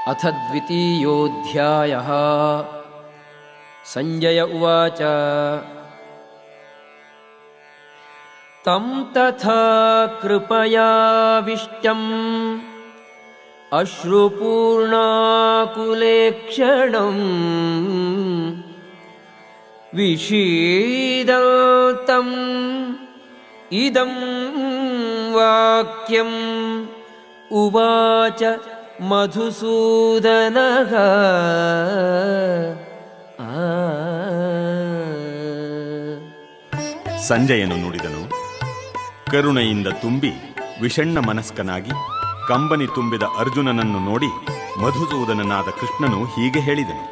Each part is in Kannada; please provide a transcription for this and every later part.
ಅಥ ದ್ವಿತೀಯೋऽಧ್ಯಾಯಃ. ಸಂಜಯ ಉವಾಚ ತಂ ತಥಾ ಕೃಪಯಾವಿಷ್ಟಂ ಅಶ್ರುಪೂರ್ಣಾಕುಲೇಕ್ಷಣಂ ವಿಷೀದಂತಂ ಇದಂ ವಾಕ್ಯಂ ಉವಾಚ ಮಧುಸೂದನಃ. ಸಂಜಯನು ನುಡಿದನು. ಕರುಣೆಯಿಂದ ತುಂಬಿ ವಿಷಣ್ಣ ಮನಸ್ಕನಾಗಿ ಕಂಬನಿ ತುಂಬಿದ ಅರ್ಜುನನನ್ನು ನೋಡಿ ಮಧುಸೂದನನಾದ ಕೃಷ್ಣನು ಹೀಗೆ ಹೇಳಿದನು.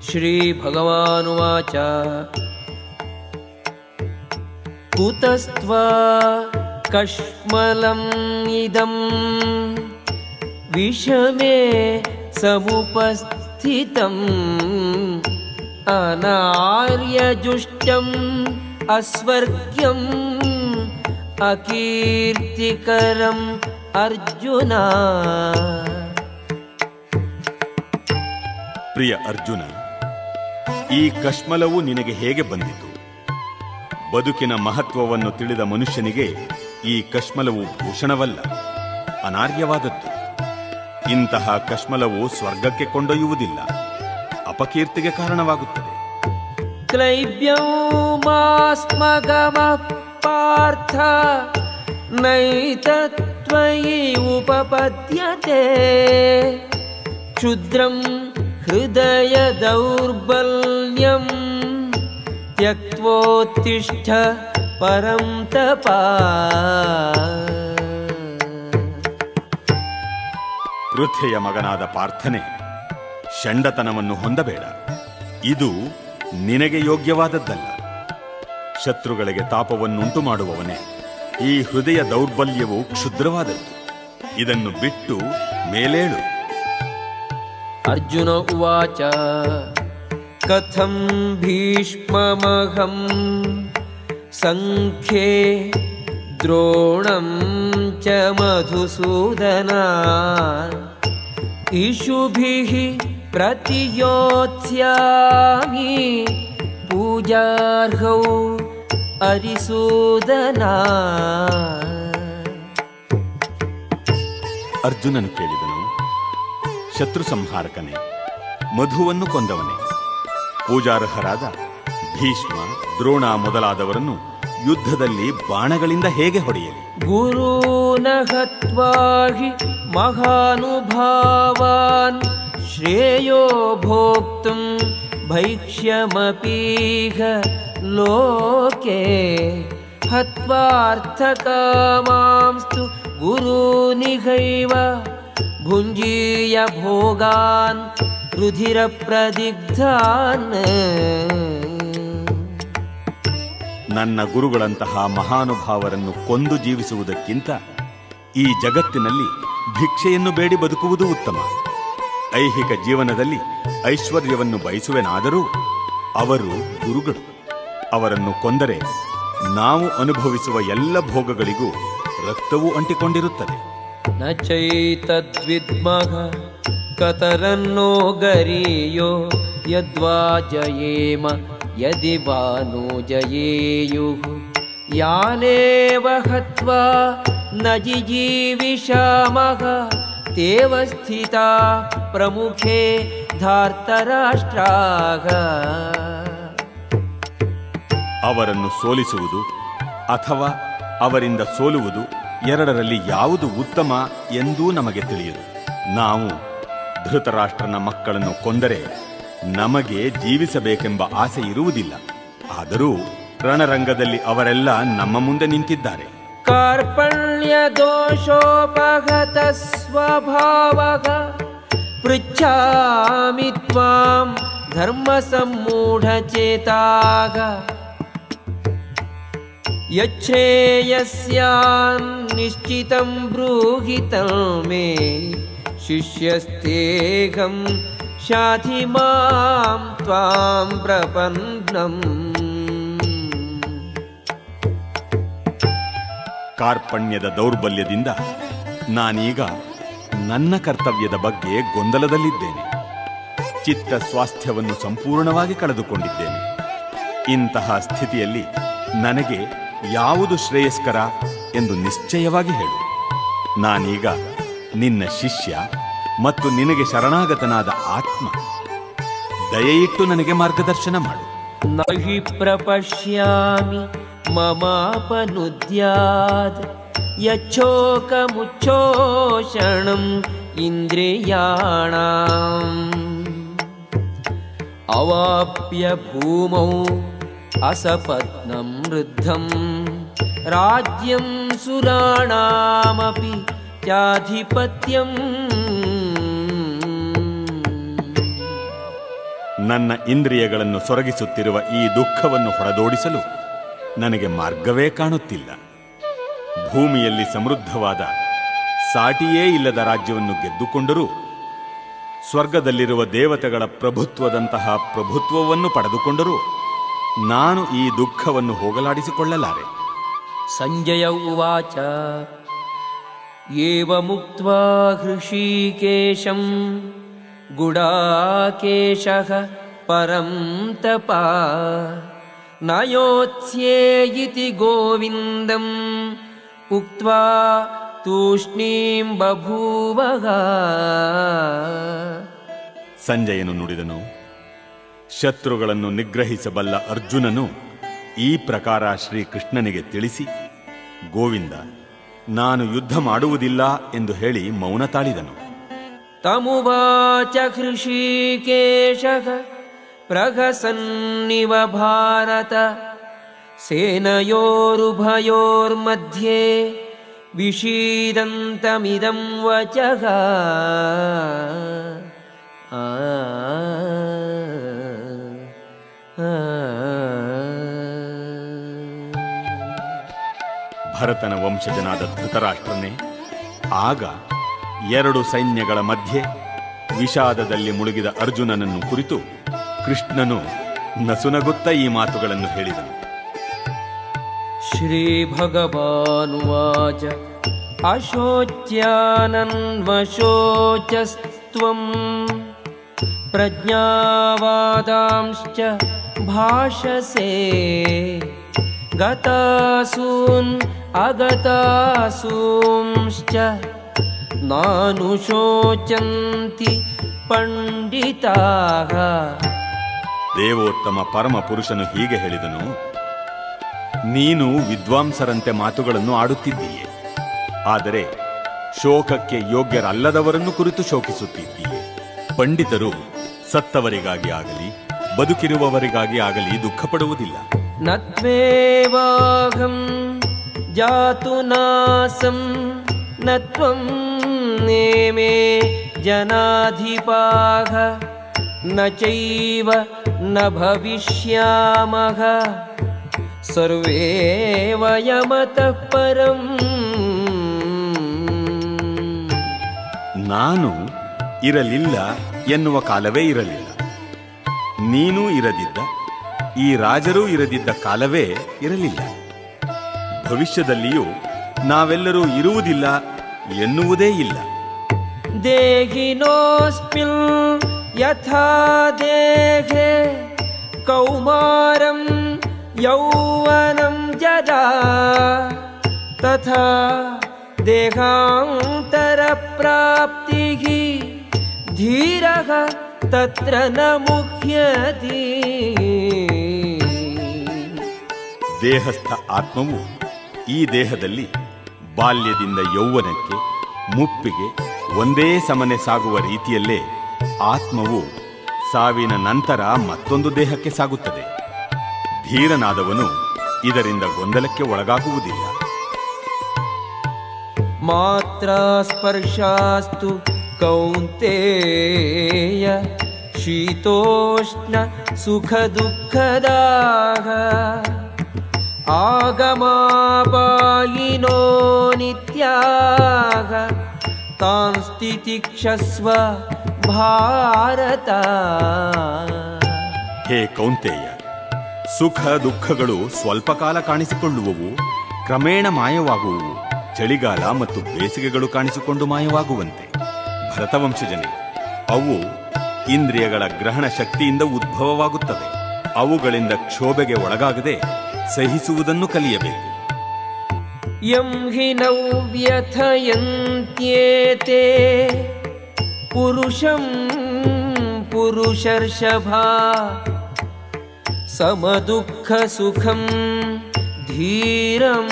ಶ್ರೀ ಭಗವಾನುವಾಚ ಕುತಸ್ತ್ವಾ ಕಶ್ಮಲಂ ಇದಂ ವಿಷಮೇ ಸಮುಪಸ್ಥಿತಂ ಅನಾರ್ಯಜುಷ್ಟಂ ಅಸ್ವರ್ಗ್ಯಂ ಅಕೀರ್ತಿಕರಂ ಅರ್ಜುನ. ಪ್ರಿಯ ಅರ್ಜುನ, ಈ ಕಶ್ಮಲವು ನಿನಗೆ ಹೇಗೆ ಬಂದಿತು? ಬದುಕಿನ ಮಹತ್ವವನ್ನು ತಿಳಿದ ಮನುಷ್ಯನಿಗೆ ಈ ಕಶ್ಮಲವು ಭೂಷಣವಲ್ಲ, ಅನಾರ್ಯವಾದದ್ದು. ಇಂತಹ ಕಶ್ಮಲವು ಸ್ವರ್ಗಕ್ಕೆ ಕೊಂಡೊಯ್ಯುವುದಿಲ್ಲ, ಅಪಕೀರ್ತಿಗೆ ಕಾರಣವಾಗುತ್ತದೆ. ಕ್ಲೈಬ್ಯಂ ಮಾಸ್ಮಗಮಃ ಪಾರ್ಥ ನೈತತ್ವಯಿ ಉಪಪದ್ಯತೆ ಕ್ಷುದ್ರಂ ಹೃದಯ ದೌರ್ಬಲ್ಯಂ ತ್ಯಕ್ತ್ವೋತ್ತಿಷ್ಠ ಪರಂ ತಪಾ. ಪೃಥ್ವಿಯ ಮಗನಾದ ಪಾರ್ಥನೆ, ಷಂಡತನವನ್ನು ಹೊಂದಬೇಡ. ಇದು ನಿನಗೆ ಯೋಗ್ಯವಾದದ್ದಲ್ಲ. ಶತ್ರುಗಳಿಗೆ ತಾಪವನ್ನುಂಟು ಮಾಡುವವನೇ, ಈ ಹೃದಯ ದೌರ್ಬಲ್ಯವು ಕ್ಷುದ್ರವಾದದ್ದು. ಇದನ್ನು ಬಿಟ್ಟು ಮೇಲೇಳು. ಅರ್ಜುನ ಉವಾಚ ಕಥಂ ಭೀಷ್ಮಮಹಂ ಸಂಖ್ಯೇ ದ್ರೋಣಂ ಚ ಮಧುಸೂದನ ಇಷುಭಿಃ ಪ್ರತಿಯೋತ್ಸ್ಯಾಮಿ ಪೂಜಾರ್ಹೌ ಅರಿಸೂದನ. ಅರ್ಜುನನು ಕೇಳಿದನು. ಶತ್ರು ಸಂಹಾರಕನೇ, ಮಧುವನ್ನು ಕೊಂದವನೇ, ಪೂಜಾರ್ಹರಾದ ಭೀಷ್ಮ, ದ್ರೋಣ ಮೊದಲಾದವರನ್ನು ಯುದ್ಧದಲ್ಲಿ ಬಾಣಗಳಿಂದ ಹೇಗೆ ಹೊಡೆಯಲಿ? ಗುರೂನ ಹತ್ವಾ ಹಿ ಮಹಾನುಭಾವಾನ್ ಶ್ರೇಯೋ ಭೋಕ್ತುಂ ಭೈಕ್ಷ್ಯಮಪೀಹ ಲೋಕೆ ಹತ್ವಾರ್ಥಕಾಮಾಂಸ್ತು ಗುರೂನಿಹೈವ ಭುಂಜೀಯ ಭೋಗಾನ್ ರುಧಿರ ಪ್ರದಿಗ್ಧಾನ್. ನನ್ನ ಗುರುಗಳಂತಹ ಮಹಾನುಭಾವರನ್ನು ಕೊಂದು ಜೀವಿಸುವುದಕ್ಕಿಂತ ಈ ಜಗತ್ತಿನಲ್ಲಿ ಭಿಕ್ಷೆಯನ್ನು ಬೇಡಿ ಬದುಕುವುದು ಉತ್ತಮ. ಐಹಿಕ ಜೀವನದಲ್ಲಿ ಐಶ್ವರ್ಯವನ್ನು ಬಯಸುವೆನಾದರೂ ಅವರು ಗುರುಗಳು. ಅವರನ್ನು ಕೊಂದರೆ ನಾವು ಅನುಭವಿಸುವ ಎಲ್ಲ ಭೋಗಗಳಿಗೂ ರಕ್ತವೂ ಅಂಟಿಕೊಂಡಿರುತ್ತದೆ. ನ ಚೈತದ್ವಿದ್ಮಃ ಕತರನ್ನೋ ಗರೀಯೋ ಯದ್ವಾ ಜಯೇಮ ಯದಿ ವಾ ನೋ ಜಯೇಯುಃ ಯಾನೇವ ಹತ್ವಾ ನ ಜಿಜೀವಿಷಾಮಃ ತೇವ ಸ್ಥಿತಾ ಪ್ರಮುಖೇ ಧಾರ್ತರಾಷ್ಟ್ರಾಃ. ಅವರನ್ನು ಸೋಲಿಸುವುದು ಅಥವಾ ಅವರಿಂದ ಸೋಲುವುದು, ಎರಡರಲ್ಲಿ ಯಾವುದು ಉತ್ತಮ ಎಂದೂ ನಮಗೆ ತಿಳಿಯದು. ನಾವು ಧೃತರಾಷ್ಟ್ರನ ಮಕ್ಕಳನ್ನು ಕೊಂದರೆ ನಮಗೆ ಜೀವಿಸಬೇಕೆಂಬ ಆಸೆ ಇರುವುದಿಲ್ಲ. ಆದರೂ ರಣರಂಗದಲ್ಲಿ ಅವರೆಲ್ಲ ನಮ್ಮ ಮುಂದೆ ನಿಂತಿದ್ದಾರೆ. ಕಾರ್ಪಣ್ಯ ದೋಷೋಪಗತ ಸ್ವಭಾವಃ ಪೃಚ್ಛಾಮಿ ತ್ವಾಂ ಧರ್ಮ ಸಮ್ಮೂಢಚೇತಾಃ ಯಚ್ಛ್ರೇಯಸ್ಯಾನ್ ನಿಶ್ಚಿತಂ ಬ್ರೂಹಿ ತಮೇ ಶಿಷ್ಯಸ್ತೇಹಂ ಶಾಧಿ ಮಾಂ ತ್ವಾಂ ಪ್ರಪನ್ನಂ. ಕಾರ್ಪಣ್ಯದ ದೌರ್ಬಲ್ಯದಿಂದ ನಾನೀಗ ನನ್ನ ಕರ್ತವ್ಯದ ಬಗ್ಗೆ ಗೊಂದಲದಲ್ಲಿದ್ದೇನೆ. ಚಿತ್ತ ಸ್ವಾಸ್ಥ್ಯವನ್ನು ಸಂಪೂರ್ಣವಾಗಿ ಕಳೆದುಕೊಂಡಿದ್ದೇನೆ. ಇಂತಹ ಸ್ಥಿತಿಯಲ್ಲಿ ನನಗೆ ಯಾವುದು ಶ್ರೇಯಸ್ಕರ ಎಂದು ನಿಶ್ಚಯವಾಗಿ ಹೇಳು. ನಾನೀಗ ನಿನ್ನ ಶಿಷ್ಯ ಮತ್ತು ನಿನಗೆ ಶರಣಾಗತನಾದ ಆತ್ಮ. ದಯೆಯಿಟ್ಟು ನನಗೆ ಮಾರ್ಗದರ್ಶನ ಮಾಡು. ನಹಿ ಪ್ರಪಶ್ಯಾಮಿ ಮಮಾಪನುದ್ಯಾದ್ ಯಚ್ಛೋಕಮುಚ್ಛೋಷಣಂ ಇಂದ್ರಿಯಾಣಾಂ ಅವಾಪ್ಯ ಭೂಮೌ ಅಸಪತ್ನಂ ವೃದ್ಧಂ ರಾಜ್ಯಂ ಸುರಾಣಾಮಪಿ ಚಾಧಿಪತ್ಯಂ. ನನ್ನ ಇಂದ್ರಿಯಗಳನ್ನು ಸೊರಗಿಸುತ್ತಿರುವ ಈ ದುಃಖವನ್ನು ಹೊಡೆದೋಡಿಸಲು ನನಗೆ ಮಾರ್ಗವೇ ಕಾಣುತ್ತಿಲ್ಲ. ಭೂಮಿಯಲ್ಲಿ ಸಮೃದ್ಧವಾದ ಸಾಟಿಯೇ ಇಲ್ಲದ ರಾಜ್ಯವನ್ನು ಗೆದ್ದುಕೊಂಡರೂ ಸ್ವರ್ಗದಲ್ಲಿರುವ ದೇವತೆಗಳ ಪ್ರಭುತ್ವದಂತಹ ಪ್ರಭುತ್ವವನ್ನು ಪಡೆದುಕೊಂಡರೂ ನಾನು ಈ ದುಃಖವನ್ನು ಹೋಗಲಾಡಿಸಿಕೊಳ್ಳಲಾರೆ. ಸಂಜಯ ಉವಾಚ ಏವಮುಕ್ತ್ವಾ ಹೃಷೀಕೇಶಂ ಗುಡಾಕೇಶಃ ಪರಂ ತಪಾ ನಯೋತ್ಸ್ಯೇಯಿತಿ ಗೋವಿಂದಂ ಉಕ್ತ್ವಾ ತೂಷ್ಣೀಂ ಬಭೂವಃ. ಸಂಜಯನು ನುಡಿದನು, ಶತ್ರುಗಳನ್ನು ನಿಗ್ರಹಿಸಬಲ್ಲ ಅರ್ಜುನನು ಈ ಪ್ರಕಾರ ಶ್ರೀಕೃಷ್ಣನಿಗೆ ತಿಳಿಸಿ, ಗೋವಿಂದ, ನಾನು ಯುದ್ಧ ಮಾಡುವುದಿಲ್ಲ ಎಂದು ಹೇಳಿ ಮೌನ ತಾಳಿದನು. ತಮುವಾಚ ಹೃಷೀಕೇಶಃ ಪ್ರಹಸನ್ನಿವ ಭಾರತ ಸೇನಯೋರುಭಯೋರ್ಮಧ್ಯೆ ವಿಷೀದಂತಮಿದಂ ವಚಃ. ಭರತನ ವಂಶಜನಾದ ಧೃತರಾಷ್ಟ್ರನೇ, ಆಗ ಎರಡು ಸೈನ್ಯಗಳ ಮಧ್ಯೆ ವಿಷಾದದಲ್ಲಿ ಮುಳುಗಿದ ಅರ್ಜುನನನ್ನು ಕುರಿತು ಕೃಷ್ಣನು ನಸುನಗುತ್ತ ಈ ಮಾತುಗಳನ್ನು ಹೇಳಿದನು. ಶ್ರೀ ಭಗವಾನುವಾಚ ಅಶೋಚ್ಯಾನನ್ವಶೋಚಸ್ತ್ವಂ ಪ್ರಜ್ಞಾವಾದಾಂಶ್ಚ ಭಾಷಸೆ ಗತಾಸೂನ್ ಅಗತಾಸೂಂಶ್ಚ ನಾನುಶೋಚಂತಿ ಪಂಡಿತಾಃ. ದೇವೋತ್ತಮ ಪರಮ ಪುರುಷನು ಹೀಗೆ ಹೇಳಿದನು, ನೀನು ವಿದ್ವಾಂಸರಂತೆ ಮಾತುಗಳನ್ನು ಆಡುತ್ತಿದ್ದೀಯೆ, ಆದರೆ ಶೋಕಕ್ಕೆ ಯೋಗ್ಯರಲ್ಲದವರನ್ನು ಕುರಿತು ಶೋಕಿಸುತ್ತಿದ್ದೀಯೆ. ಪಂಡಿತರು ಸತ್ತವರಿಗಾಗಿ ಆಗಲಿ ಬದುಕಿರುವವರಿಗಾಗಿ ಆಗಲಿ ದುಃಖಪಡುವುದಿಲ್ಲ. ನತ್ವೇವಾಹಂ ಜಾತು ನಾಸಂ ನತ್ವಂ ನೇಮೇ ಜನಾಧಿಪಾಃ ನ ಚೈವ ನ ಭವಿಷ್ಯಾಮಃ ಸರ್ವೇ ವಯಮತಃ ಪರಂ. ನಾನು ಇರಲಿಲ್ಲ ಎನ್ನುವ ಕಾಲವೇ ಇರಲಿಲ್ಲ, ನೀನೂ ಇರದಿದ್ದ, ಈ ರಾಜರೂ ಇರದಿದ್ದ ಕಾಲವೇ ಇರಲಿಲ್ಲ. ಭವಿಷ್ಯದಲ್ಲಿಯೂ ನಾವೆಲ್ಲರೂ ಇರುವುದಿಲ್ಲ ಎನ್ನುವುದೇ ಇಲ್ಲ. ದೇಹಿನೋಸ್ಮಿನ್ ಯಥಾ ದೇಹೇ ಕೌಮಾರಂ ಯೌವನಂ ಜರಾ ತಥಾ ದೇಹಾಂತರ ಪ್ರಾಪ್ತಿಃ ಧೀರಃ ತತ್ರ ನ ಮುಹ್ಯತಿ. ದೇಹಸ್ಥ ಆತ್ಮವು ಈ ದೇಹದಲ್ಲಿ ಬಾಲ್ಯದಿಂದ ಯೌವನಕ್ಕೆ ಮುಪ್ಪಿಗೆ ಒಂದೇ ಸಮನೆ ಸಾಗುವ ರೀತಿಯಲ್ಲೇ ಆತ್ಮವು ಸಾವಿನ ನಂತರ ಮತ್ತೊಂದು ದೇಹಕ್ಕೆ ಸಾಗುತ್ತದೆ. ಧೀರನಾದವನು ಇದರಿಂದ ಗೊಂದಲಕ್ಕೆ ಒಳಗಾಗುವುದಿಲ್ಲ. ಮಾತ್ರ ಸ್ಪರ್ಶಾಸ್ತು ಕೌಂತೇಯ ಶೀತೋಷ್ಣ ಸುಖ ದುಃಖದಾಃ ಆಗಮಾಪಾಯಿನೋ ನಿತ್ಯಾಃ ತಾನ್ ಸ್ಥಿತಿಕ್ಷಸ್ವ ಭಾರತ. ಹೇ ಕೌಂತೇಯ, ಸುಖ ದುಃಖಗಳು ಸ್ವಲ್ಪ ಕಾಲ ಕಾಣಿಸಿಕೊಳ್ಳುವವು, ಕ್ರಮೇಣ ಮಾಯವಾಗುವವು. ಚಳಿಗಾಲ ಮತ್ತು ಬೇಸಿಗೆಗಳು ಕಾಣಿಸಿಕೊಂಡು ಮಾಯವಾಗುವಂತೆ ಭರತವಂಶಜನೇ, ಅವು ಇಂದ್ರಿಯಗಳ ಗ್ರಹಣ ಶಕ್ತಿಯಿಂದ ಉದ್ಭವವಾಗುತ್ತವೆ. ಅವುಗಳಿಂದ ಕ್ಷೋಭೆಗೆ ಒಳಗಾಗದೆ ಸಹಿಸುವುದನ್ನು ಕಲಿಯಬೇಕು. ಯಂ ಹಿ ನೌ ವ್ಯಥಯಂತ್ಯೇತೆ ಪುರುಷಂ ಪುರುಷರ್ಷಭಾ ಸಮದುಃಖ ಸುಖಂ ಧೀರಂ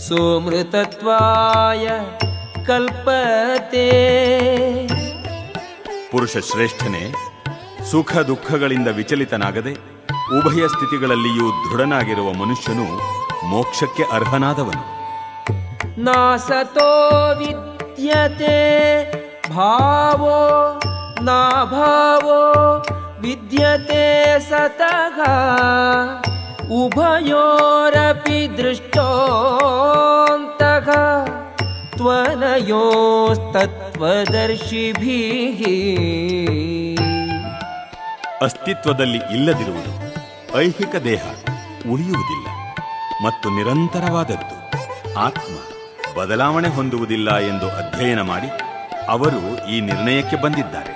ಸೋಮೃತತ್ವಾಯ ಕಲ್ಪತೆ. ಪುರುಷ ಶ್ರೇಷ್ಠನೇ, ಸುಖ ದುಃಖಗಳಿಂದ ವಿಚಲಿತನಾಗದೆ ಉಭಯ ಸ್ಥಿತಿಗಳಲ್ಲಿಯೂ ದೃಢನಾಗಿರುವ ಮನುಷ್ಯನು ಮೋಕ್ಷಕ್ಕೆ ಅರ್ಹನಾದವನು. ನಾಸತೋ ವಿದ್ಯತೆ ಭಾವೋ ನಾಭಾವೋ ವಿದ್ಯತೆ ಸತಃ ಉಭಯೋರಪಿ ದೃಷ್ಟೋಂತಃ ತ್ವನಯೋಸ್ತತ್ವದರ್ಶಿಭಿಃ. ಅಸ್ತಿತ್ವದಲ್ಲಿ ಇಲ್ಲದಿರುವುದು ಐಹಿಕ ದೇಹ ಉಳಿಯುವುದಿಲ್ಲ ಮತ್ತು ನಿರಂತರವಾದದ್ದು ಆತ್ಮ ಬದಲಾವಣೆ ಹೊಂದುವುದಿಲ್ಲ ಎಂದು ಅಧ್ಯಯನ ಮಾಡಿ ಅವರು ಈ ನಿರ್ಣಯಕ್ಕೆ ಬಂದಿದ್ದಾರೆ.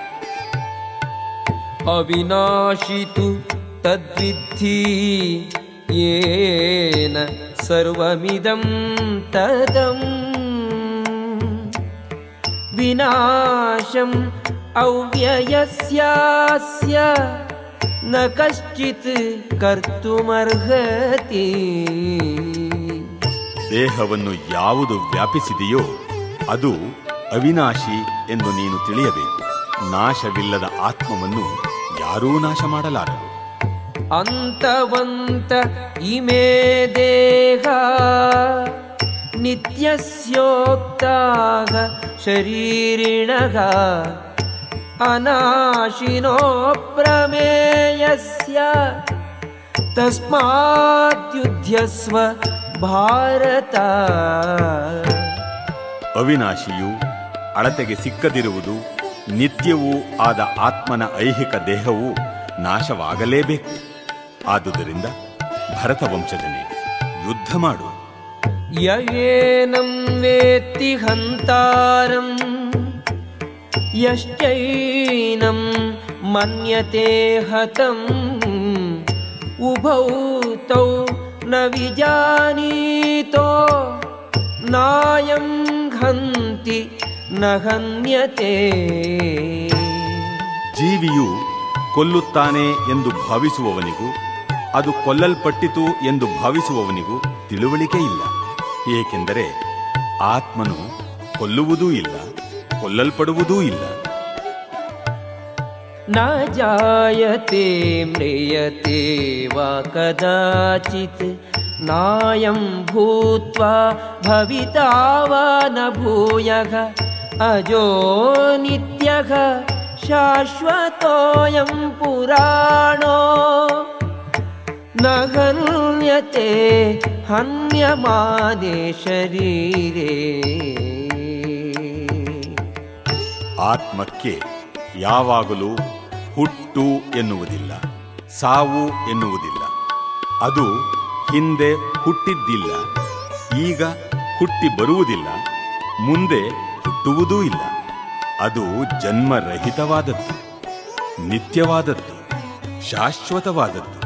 ಅವಿನಾಶಿತು ತದ್ವಿಧಿ ಯೇನ ಸರ್ವಮಿದಂ ತದಂ ವಿನಾಶಂ ಅವ್ಯಯಸ್ಯಾಸ್ಯ ನ ಕಶ್ಚಿತ್ ಕರ್ತುಮರ್ಹತಿ. ದೇಹವನ್ನು ಯಾವುದು ವ್ಯಾಪಿಸಿದೆಯೋ ಅದು ಅವಿನಾಶಿ ಎಂದು ನೀನು ತಿಳಿಯಬೇಕು. ನಾಶವಿಲ್ಲದ ಆತ್ಮವನ್ನು ಯಾರೂ ನಾಶ ಮಾಡಲಾರರು. ಅಂತವಂತ ಇಮೇ ದೇಹ ನಿತ್ಯಸ್ಯೋಕ್ತಾಃ ಶರೀರಿಣಃ ಅನಾಶಿನೋ ಪ್ರಮೇಯಸ್ಯ ತಸ್ಮಾದ್ಯುಧ್ಯಸ್ವ ಭಾರತ. ಅವಿನಾಶಿಯು ಅಳತೆಗೆ ಸಿಕ್ಕದಿರುವುದು ನಿತ್ಯವೂ ಆದ ಆತ್ಮನ ಐಹಿಕ ದೇಹವು ನಾಶವಾಗಲೇಬೇಕು. ಆದುದರಿಂದ ಭರತ ವಂಶಜನೇ, ಯುದ್ಧ ಮಾಡು. ಯಯೇನಂ ವೇತ್ತಿ ಹಂತಾರಂ ಯಶ್ಚೈನಂ ಮನ್ಯತೆ ಹತಂ ಉಭೌ ತೌ ನ ವಿಜಾನೀತೋ ನಾಯಂ ಹಂತಿ ನ ಹನ್ಯತೆ. ಜೀವಿಯು ಕೊಲ್ಲುತ್ತಾನೆ ಎಂದು ಭಾವಿಸುವವನಿಗೂ ಅದು ಕೊಲ್ಲಲ್ಪಟ್ಟಿತು ಎಂದು ಭಾವಿಸುವವನಿಗೂ ತಿಳುವಳಿಕೆ ಇಲ್ಲ. ಏಕೆಂದರೆ ಆತ್ಮನು ಕೊಲ್ಲುವುದೂ ಇಲ್ಲ, ಕೊಲ್ಲಲ್ಪಡುವುದೂ ಇಲ್ಲ. ನ ಜಾಯತೆ ಮ್ರಿಯತೆ ವಾ ಕದಾಚಿತ್ ನಾಯಂ ಭೂತ್ವಾ ಭವಿತಾ ವಾ ನ ಭೂಯಃ ಅಜೋ ನಿತ್ಯಃ ಶಾಶ್ವತೋಯಂ ಪುರಾಣೋ ನ ಹನ್ಯತೆ ಹನ್ಯಮಾನೆ ಶರೀರೇ. ಆತ್ಮಕ್ಕೆ ಯಾವಾಗಲೂ ಹುಟ್ಟು ಎನ್ನುವುದಿಲ್ಲ, ಸಾವು ಎನ್ನುವುದಿಲ್ಲ. ಅದು ಹಿಂದೆ ಹುಟ್ಟಿದ್ದಿಲ್ಲ, ಈಗ ಹುಟ್ಟಿ ಬರುವುದಿಲ್ಲ, ಮುಂದೆ ಹುಟ್ಟುವುದೂ ಇಲ್ಲ. ಅದು ಜನ್ಮರಹಿತವಾದದ್ದು, ನಿತ್ಯವಾದದ್ದು, ಶಾಶ್ವತವಾದದ್ದು,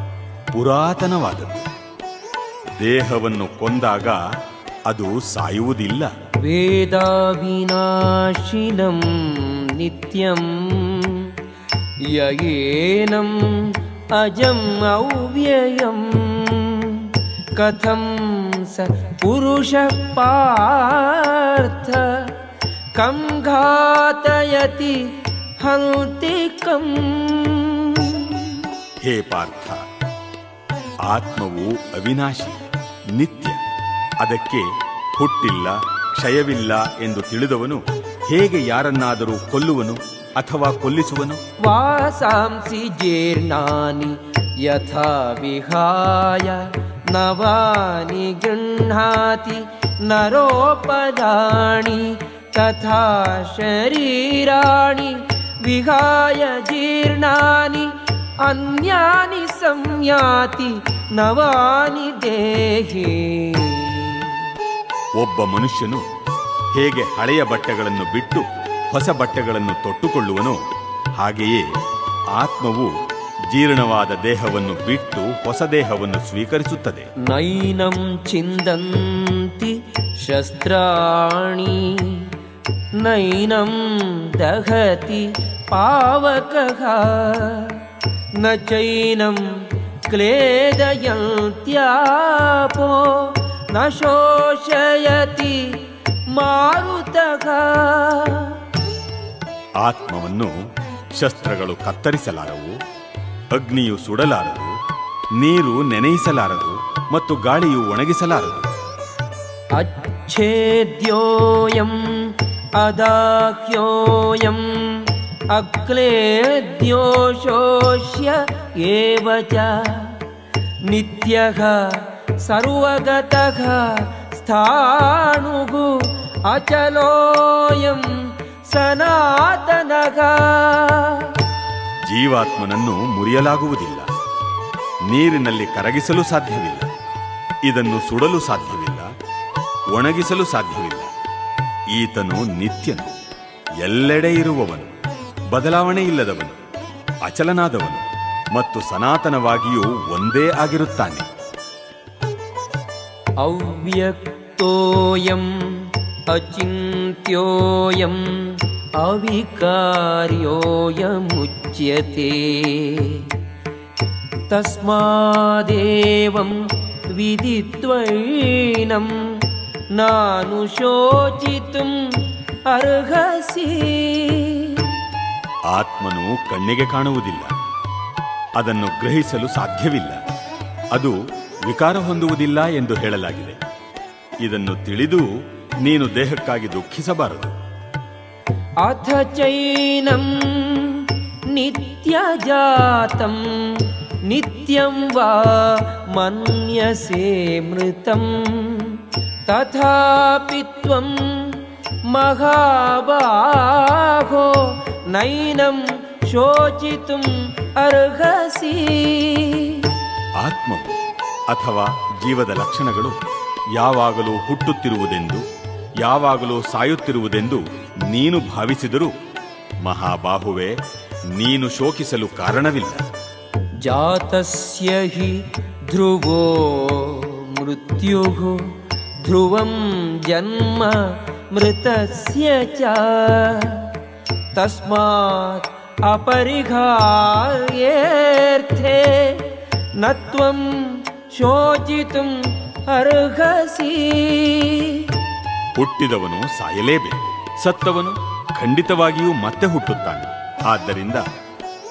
ಪುರಾತನವಾದದ್ದು. ದೇಹವನ್ನು ಕೊಂದಾಗ ಅದು ಸಾಯುವುದಿಲ್ಲ. ವೇದಾವಿನಾಶಿನಂ ನಿತ್ಯಂ ಯಯೇನಂ ಅಜಂ ಅವ್ಯಯಂ ಕಥಂ ಸ ಪುರುಷಃ ಪಾರ್ಥ ಕಂ ಘಾತಯತಿ ಹಂತಿ ಕಂ. ಹೇ ಪಾರ್ಥ, ಆತ್ಮವು ಅವಿನಾಶಿ, ನಿತ್ಯ. ಅದಕ್ಕೆ ಹುಟ್ಟಿಲ್ಲ, ಕ್ಷಯವಿಲ್ಲ ಎಂದು ತಿಳಿದವನು ಹೇಗೆ ಯಾರನ್ನಾದರೂ ಕೊಲ್ಲುವನು ಅಥವಾ ಕೊಲ್ಲಿಸುವನು? ವಾಸಾಂಸಿ ಜೀರ್ಣಾನಿ ಯಥಾ ವಿಹಾಯ ನವಾನಿ ಗೃಹ್ಣಾತಿ ನರೋಪದಾನಿ ತಥಾ ಶರೀರಾಣಿ ವಿಹಾಯ ಜೀರ್ಣಾನಿ ಅನ್ಯಾನಿ ಸಂಯಾತಿ ನವಾನಿ ದೇಹಿ. ಒಬ್ಬ ಮನುಷ್ಯನು ಹೇಗೆ ಹಳೆಯ ಬಟ್ಟೆಗಳನ್ನು ಬಿಟ್ಟು ಹೊಸ ಬಟ್ಟೆಗಳನ್ನು ತೊಟ್ಟುಕೊಳ್ಳುವನೋ ಹಾಗೆಯೇ ಆತ್ಮವು ಜೀರ್ಣವಾದ ದೇಹವನ್ನು ಬಿಟ್ಟು ಹೊಸ ದೇಹವನ್ನು ಸ್ವೀಕರಿಸುತ್ತದೆ. ನೈನಂ ಛಿಂದಂತಿ ಶಸ್ತ್ರಾಣಿ ನೈನಂ ದಹತಿ ಪಾವಕಃ ನ ಚೈನಂ ಕ್ಲೇದಯಂತ್ಯಾಪೋ ನ ಶೋಷಯತಿ ಮಾರುತಃ. ಆತ್ಮವನ್ನು ಶಸ್ತ್ರಗಳು ಕತ್ತರಿಸಲಾರವು, ಅಗ್ನಿಯು ಸುಡಲಾರದು, ನೀರು ನೆನೆಯಿಸಲಾರದು ಮತ್ತು ಗಾಳಿಯು ಒಣಗಿಸಲಾರದು. ಅಚ್ಛೇದ್ಯೋಯಂ ಅದಾಹ್ಯೋಯಂ ಅಕ್ಲೇದ್ಯೋ ಶೋಷ್ಯ ಏವ ಚ ನಿತ್ಯಃ ಸರ್ವಗತಃ ಸ್ಥಾಣುಃ ಅಚಲೋಯಂ ಸನಾತನಃ. ಜೀವಾತ್ಮನನ್ನು ಮುರಿಯಲಾಗುವುದಿಲ್ಲ, ನೀರಿನಲ್ಲಿ ಕರಗಿಸಲು ಸಾಧ್ಯವಿಲ್ಲ, ಇದನ್ನು ಸುಡಲು ಸಾಧ್ಯವಿಲ್ಲ, ಒಣಗಿಸಲು ಸಾಧ್ಯವಿಲ್ಲ. ಈತನು ನಿತ್ಯನು, ಎಲ್ಲೆಡೆ ಇರುವವನು, ಬದಲಾವಣೆ ಇಲ್ಲದವನು, ಅಚಲನಾದವನು ಮತ್ತು ಸನಾತನವಾಗಿಯೂ ಒಂದೇ ಆಗಿರುತ್ತಾನೆ. ಅವ್ಯಕ್ತೋಯಂ ಅಚಿಂತ್ಯೋಯಂ ಅವಿಕಾರ್ಯೋಯಮುಚ್ಯತೆ ತಸ್ಮಾದೇವಂ ವಿದಿತ್ವೈನಂ ನಾನುಶೋಚಿತುಂ ಅರ್ಹಸಿ. ಆತ್ಮನು ಕಣ್ಣಿಗೆ ಕಾಣುವುದಿಲ್ಲ, ಅದನ್ನು ಗ್ರಹಿಸಲು ಸಾಧ್ಯವಿಲ್ಲ, ಅದು ವಿಕಾರ ಹೊಂದುವುದಿಲ್ಲ ಎಂದು ಹೇಳಲಾಗಿದೆ. ಇದನ್ನು ತಿಳಿದು ನೀನು ದೇಹಕ್ಕಾಗಿ ದುಃಖಿಸಬಾರದು. ಅಥ ಚೈನಂ ನಿತ್ಯಜಾತಂ ನಿತ್ಯಂ ವಾ ಮನ್ಯಸೇ ಮೃತಂ ತಥಾಪಿ ತ್ವಂ ಮಹಾಬಾಹೋ ನೈನಂ ಶೋಚಿತುಂ ಅರ್ಹಸಿ. ಆತ್ಮವು ಅಥವಾ ಜೀವದ ಲಕ್ಷಣಗಳು ಯಾವಾಗಲೂ ಹುಟ್ಟುತ್ತಿರುವುದೆಂದು ಯಾವಾಗಲೂ ಸಾಯುತ್ತಿರುವುದೆಂದು ನೀನು ಭಾವಿಸಿದರೂ ಮಹಾಬಾಹುವೆ, ನೀನು ಶೋಕಿಸಲು ಕಾರಣವಿಲ್ಲ. ಜಾತಸ್ಯ ಹಿ ಧ್ರುವೋ ಮೃತ್ಯುಃ ಧ್ರುವಂ ಜನ್ಮ ಮೃತಸ್ಯ ಚ ತಸ್ಮಾತ್ ಅಪರಿಹಾರ್ಯೇರ್ಥೇ ನ ತ್ವಂ ಶೋಚಿತುಂ ಅರ್ಹಸಿ. ಹುಟ್ಟಿದವನು ಸಾಯಲೇಬೇಕು, ಸತ್ತವನು ಖಂಡಿತವಾಗಿಯೂ ಮತ್ತೆ ಹುಟ್ಟುತ್ತಾನೆ. ಆದ್ದರಿಂದ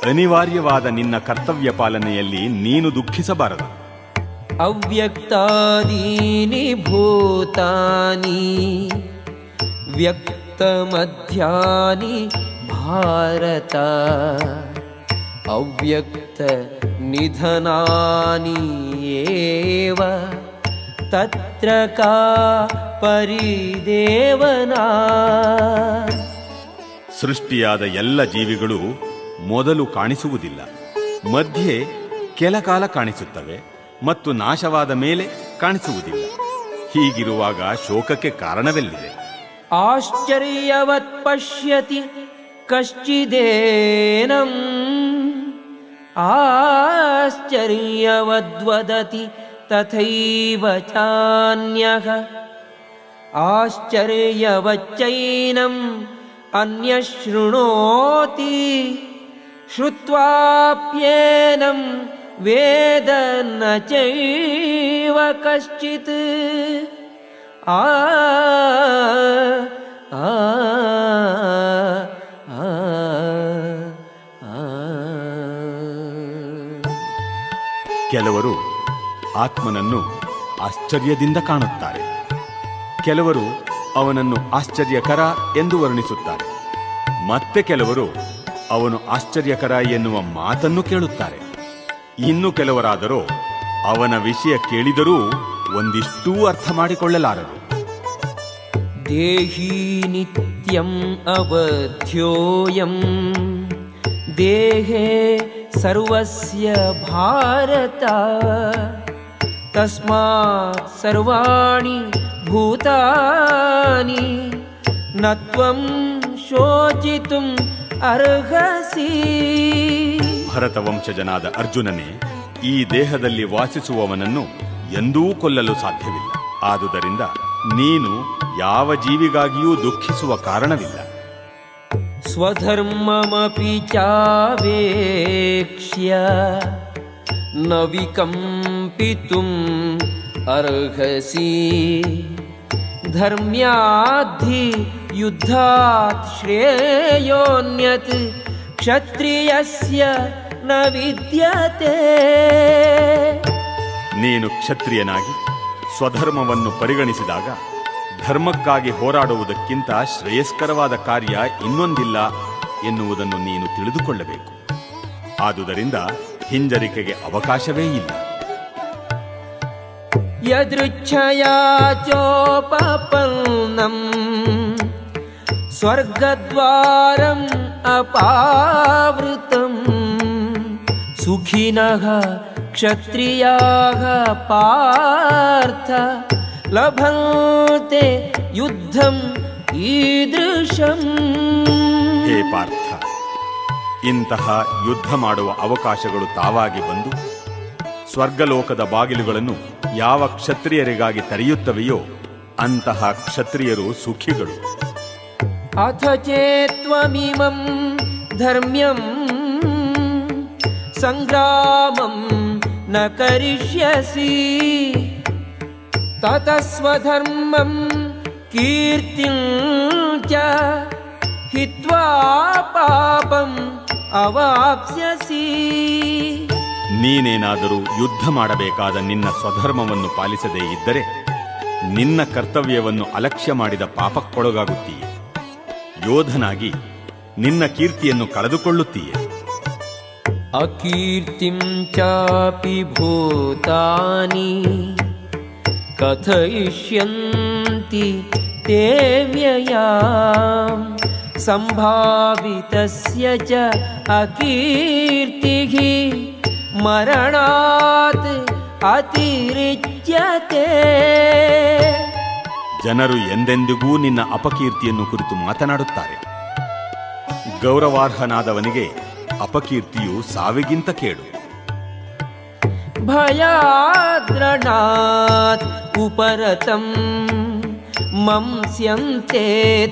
ಅನಿವಾರ್ಯವಾದ ನಿನ್ನ ಕರ್ತವ್ಯ ಪಾಲನೆಯಲ್ಲಿ ನೀನು ದುಃಖಿಸಬಾರದು. ಅವ್ಯಕ್ತಾದೀನಿ ಭೂತಾನಿ ವ್ಯಕ್ತಮಧ್ಯಾನಿ ಭಾರತ ಅವ್ಯಕ್ತ ನಿಧನಾನಿ ಏವ ತತ್ರ ಕಾ ಪರಿದೇವನಾ. ಸೃಷ್ಟಿಯಾದ ಎಲ್ಲ ಜೀವಿಗಳು ಮೊದಲು ಕಾಣಿಸುವುದಿಲ್ಲ, ಮಧ್ಯೆ ಕೆಲಕಾಲ ಕಾಣಿಸುತ್ತವೆ ಮತ್ತು ನಾಶವಾದ ಮೇಲೆ ಕಾಣಿಸುವುದಿಲ್ಲ. ಹೀಗಿರುವಾಗ ಶೋಕಕ್ಕೆ ಕಾರಣವೆಲ್ಲಿದೆ? ಆಶ್ಚರ್ಯವತ್ ಪಶ್ಯತಿ ಕಶ್ಚಿದೇನಂ ಆಶ್ಚರ್ಯವದ್ವದತಿ ತಥೈವ ಚಾನ್ಯಃ ಆಶ್ಚರ್ಯವಚ್ಚೈನಂ ಅನ್ಯಶೃಣೋತಿ ಶ್ರುತ್ವಾಪ್ಯೇನಂ ವೇದ ನ ಚೈವ ಕಶ್ಚಿತ್. ಆ ಆ ಕೆಲವರು ಆತ್ಮನನ್ನು ಆಶ್ಚರ್ಯದಿಂದ ಕಾಣುತ್ತಾರೆ, ಕೆಲವರು ಅವನನ್ನು ಆಶ್ಚರ್ಯಕರ ಎಂದು ವರ್ಣಿಸುತ್ತಾರೆ, ಮತ್ತೆ ಕೆಲವರು ಅವನು ಆಶ್ಚರ್ಯಕರ ಎನ್ನುವ ಮಾತನ್ನು ಕೇಳುತ್ತಾರೆ. ಇನ್ನು ಕೆಲವರಾದರೋ ಅವನ ವಿಷಯ ಕೇಳಿದರೂ ಒಂದಿಷ್ಟೂ ಅರ್ಥ ಮಾಡಿಕೊಳ್ಳಲಾರರು. ದೇಹಿ ನಿತ್ಯಂ ಅವಧ್ಯೋಯಂ ದೇಹೇ ಸರ್ವಸ್ಯ ಭಾರತ ತಸ್ಮಾತ್ ಸರ್ವಾಣಿ ಭೂತಾನಿ ನ ತ್ವಂ ಶೋಚಿತುಂ ಅರ್ಹಸಿ. ಭರತವಂಶಜನಾದ ಅರ್ಜುನನೇ, ಈ ದೇಹದಲ್ಲಿ ವಾಸಿಸುವವನನ್ನು ಎಂದೂ ಕೊಲ್ಲಲು ಸಾಧ್ಯವಿಲ್ಲ. ಆದುದರಿಂದ ನೀನು ಯಾವ ಜೀವಿಗಾಗಿಯೂ ದುಃಖಿಸುವ ಕಾರಣವಿಲ್ಲ. ಸ್ವಧರ್ಮಮಪಿ ಚಾವೇಕ್ಷ್ಯ ನ ವಿಕಂಪಿತುಂ ಅರ್ಹಸಿ. ಧರ್ಮ್ಯಾಧಿ ಯುದ್ಧಾತ್ ಶ್ರೇಯೋನ್ಯತ್ ಕ್ಷತ್ರಿಯಸ್ಯ ನ ವಿದ್ಯತೆ. ನೀನು ಕ್ಷತ್ರಿಯನಾಗಿ ಸ್ವಧರ್ಮವನ್ನು ಪರಿಗಣಿಸಿದಾಗ ಧರ್ಮಕ್ಕಾಗಿ ಹೋರಾಡುವುದಕ್ಕಿಂತ ಶ್ರೇಯಸ್ಕರವಾದ ಕಾರ್ಯ ಇನ್ನೊಂದಿಲ್ಲ ಎನ್ನುವುದನ್ನು ನೀನು ತಿಳಿದುಕೊಳ್ಳಬೇಕು. ಆದುದರಿಂದ ಹಿಂಜರಿಕೆಗೆ ಅವಕಾಶವೇ ಇಲ್ಲ. ಯದೃಚ್ಛಯಾ ಚೋಪಪನ್ನಂ ಸ್ವರ್ಗದ್ವಾರಂ ಅಪಾವೃತಂ ಸುಖಿನಃ ಕ್ಷತ್ರಿಯಾಃ ಪಾರ್ಥ ಲಭಂತೆ ಯುದ್ಧಂ ಈದೃಶಂ. ಹೇ ಪಾರ್ಥ, ಇಂತಹ ಯುದ್ಧ ಮಾಡುವ ಅವಕಾಶಗಳು ತಾವಾಗಿ ಬಂದು ಸ್ವರ್ಗಲೋಕದ ಬಾಗಿಲುಗಳನ್ನು ಯಾವ ಕ್ಷತ್ರಿಯರಿಗಾಗಿ ತೆರೆಯುತ್ತವೆಯೋ ಅಂತಹ ಕ್ಷತ್ರಿಯರು ಸುಖಿಗಳು. ಅಥ ಚೇತ್ವಮಿಮಂ ಧರ್ಮ್ಯಂ ಸಂಗ್ರಾಮಂ ನ ಕರಿಷ್ಯಸಿ ತತಃ ಸ್ವಧರ್ಮಂ ಕೀರ್ತಿಂ ಚ ಹಿತ್ವಾ ಪಾಪಂ ಅವಾಪ್ಸ್ಯಸಿ. ನೀನೇನಾದರೂ ಯುದ್ಧ ಮಾಡಬೇಕಾದ ನಿನ್ನ ಸ್ವಧರ್ಮವನ್ನು ಪಾಲಿಸದೇ ಇದ್ದರೆ ನಿನ್ನ ಕರ್ತವ್ಯವನ್ನು ಅಲಕ್ಷ್ಯ ಮಾಡಿದ ಪಾಪಕ್ಕೊಳಗಾಗುತ್ತೀಯೆ. ಯೋಧನಾಗಿ ನಿನ್ನ ಕೀರ್ತಿಯನ್ನು ಕಳೆದುಕೊಳ್ಳುತ್ತೀಯೆ. ಅಕೀರ್ತಿಂ ಚಾಪಿ ಭೂತಾನಿ ಕಥಯಿಷ್ಯಂತಿ ತೇ ವ್ಯಯಾಂ ಸಂಭಾವಿತಸ್ಯ ಚ ಅಕೀರ್ತಿಃ ಮರಣಾತ್ ಅತಿರಿಚ್ಯತೆ. ಜನರು ಎಂದೆಂದಿಗೂ ನಿನ್ನ ಅಪಕೀರ್ತಿಯನ್ನು ಕುರಿತು ಮಾತನಾಡುತ್ತಾರೆ. ಗೌರವಾರ್ಹನಾದವನಿಗೆ ಅಪಕೀರ್ತಿಯು ಸಾವಿಗಿಂತ ಕೇಡು. ಭಯಾದ್ರಣಾತ್ ಉಪರತಂ ಮಂಸ್ಯಂತೆ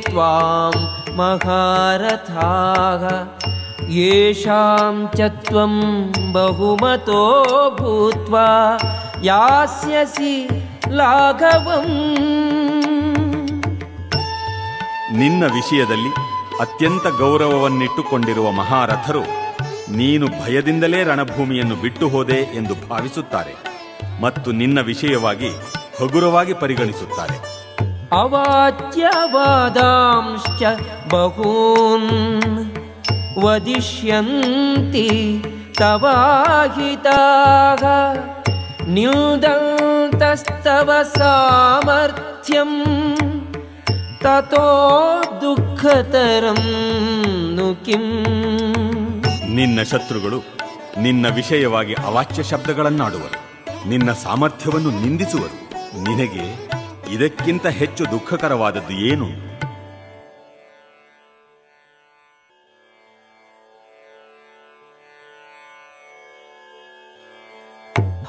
ತ್ವಾಂ ಮಹಾರಥಾಃ ಯೇಷಾಂ ಚ ತ್ವಂ ಬಹುಮತೋ ಭೂತ್ವಾ ಯಾಸ್ಯಸಿ ಲಾಘವಂ. ನಿನ್ನ ವಿಷಯದಲ್ಲಿ ಅತ್ಯಂತ ಗೌರವವನ್ನಿಟ್ಟುಕೊಂಡಿರುವ ಮಹಾರಥರು ನೀನು ಭಯದಿಂದಲೇ ರಣಭೂಮಿಯನ್ನು ಬಿಟ್ಟು ಹೋದೆ ಎಂದು ಭಾವಿಸುತ್ತಾರೆ ಮತ್ತು ನಿನ್ನ ವಿಷಯವಾಗಿ ಹಗುರವಾಗಿ ಪರಿಗಣಿಸುತ್ತಾರೆ. ಅವಾಚ್ಯವಾದಾಂಶ್ಚ ಬಹೂನ್ ವದಿಷ್ಯಂತಿ ತವಾಹಿತಾಃ ನ್ಯೂದಂತಸ್ತವ ಸಾಮರ್ಥ್ಯಂ ತತೋ ದುಃಖತರಂ ನು ಕಿಂ. ನಿನ್ನ ಶತ್ರುಗಳು ನಿನ್ನ ವಿಷಯವಾಗಿ ಅವಾಚ್ಯ ಶಬ್ದಗಳನ್ನಾಡುವರು, ನಿನ್ನ ಸಾಮರ್ಥ್ಯವನ್ನು ನಿಂದಿಸುವರು. ನಿನಗೆ ಇದಕ್ಕಿಂತ ಹೆಚ್ಚು ದುಃಖಕರವಾದದ್ದು ಏನು?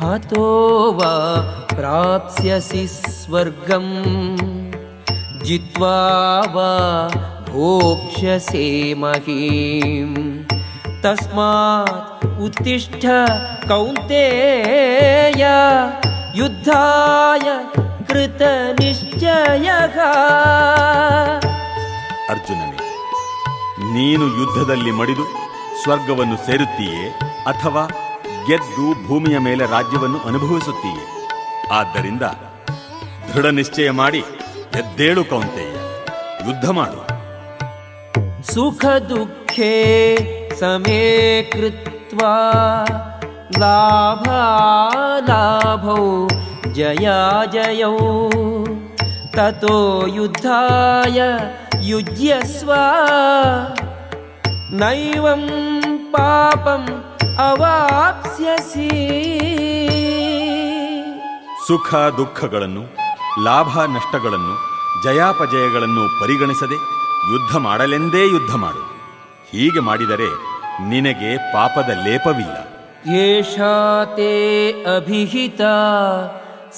ಹತೋ ವಾ ಪ್ರಾಪ್ಸ್ಯಸಿ ಸ್ವರ್ಗಂ ಜಿತ್ವಾ ವಾ ಭೋಕ್ಷ್ಯಸೇ ಮಹೀಂ ತಸ್ಮಾತ್ ಉತ್ತಿಷ್ಠ ಕೌಂತೇಯ ಯುದ್ಧಾಯ ಕೃತ ನಿಶ್ಚಯಃ. ಅರ್ಜುನನೇ, ನೀನು ಯುದ್ಧದಲ್ಲಿ ಮಡಿದು ಸ್ವರ್ಗವನ್ನು ಸೇರುತ್ತೀಯೇ ಅಥವಾ ಗೆದ್ದು ಭೂಮಿಯ ಮೇಲೆ ರಾಜ್ಯವನ್ನು ಅನುಭವಿಸುತ್ತೀಯೇ? ಆದ್ದರಿಂದ ದೃಢ ನಿಶ್ಚಯ ಮಾಡಿ ಎದ್ದೇಳು ಕೌಂತೆಯ, ಯುದ್ಧ ಮಾಡು. ಸುಖ ದುಃಖೇ ಸಮೇ ಕೃತ್ವಾ ಲಾಭಾಲಾಭೌ ಜಯಾಜಯೌ ತತೋ ಯುದ್ಧಾಯ ಯುಜ್ಯಸ್ವ ನೈವಂ ಪಾಪಂ ಅವಾಪ್ಸ್ಯಸಿ. ಸುಖ ದುಃಖಗಳನ್ನು, ಲಾಭ ನಷ್ಟಗಳನ್ನು ಜಯಾಪಜಯಗಳನ್ನು ಪರಿಗಣಿಸದೆ ಯುದ್ಧ ಮಾಡಲೆಂದೇ ಯುದ್ಧ ಮಾಡು. ಹೀಗೆ ಮಾಡಿದರೆ ನಿನಗೆ ಪಾಪದ ಲೇಪವಿಲ್ಲ. ಏಷಾ ತೇ ಅಭಿಹಿತಾ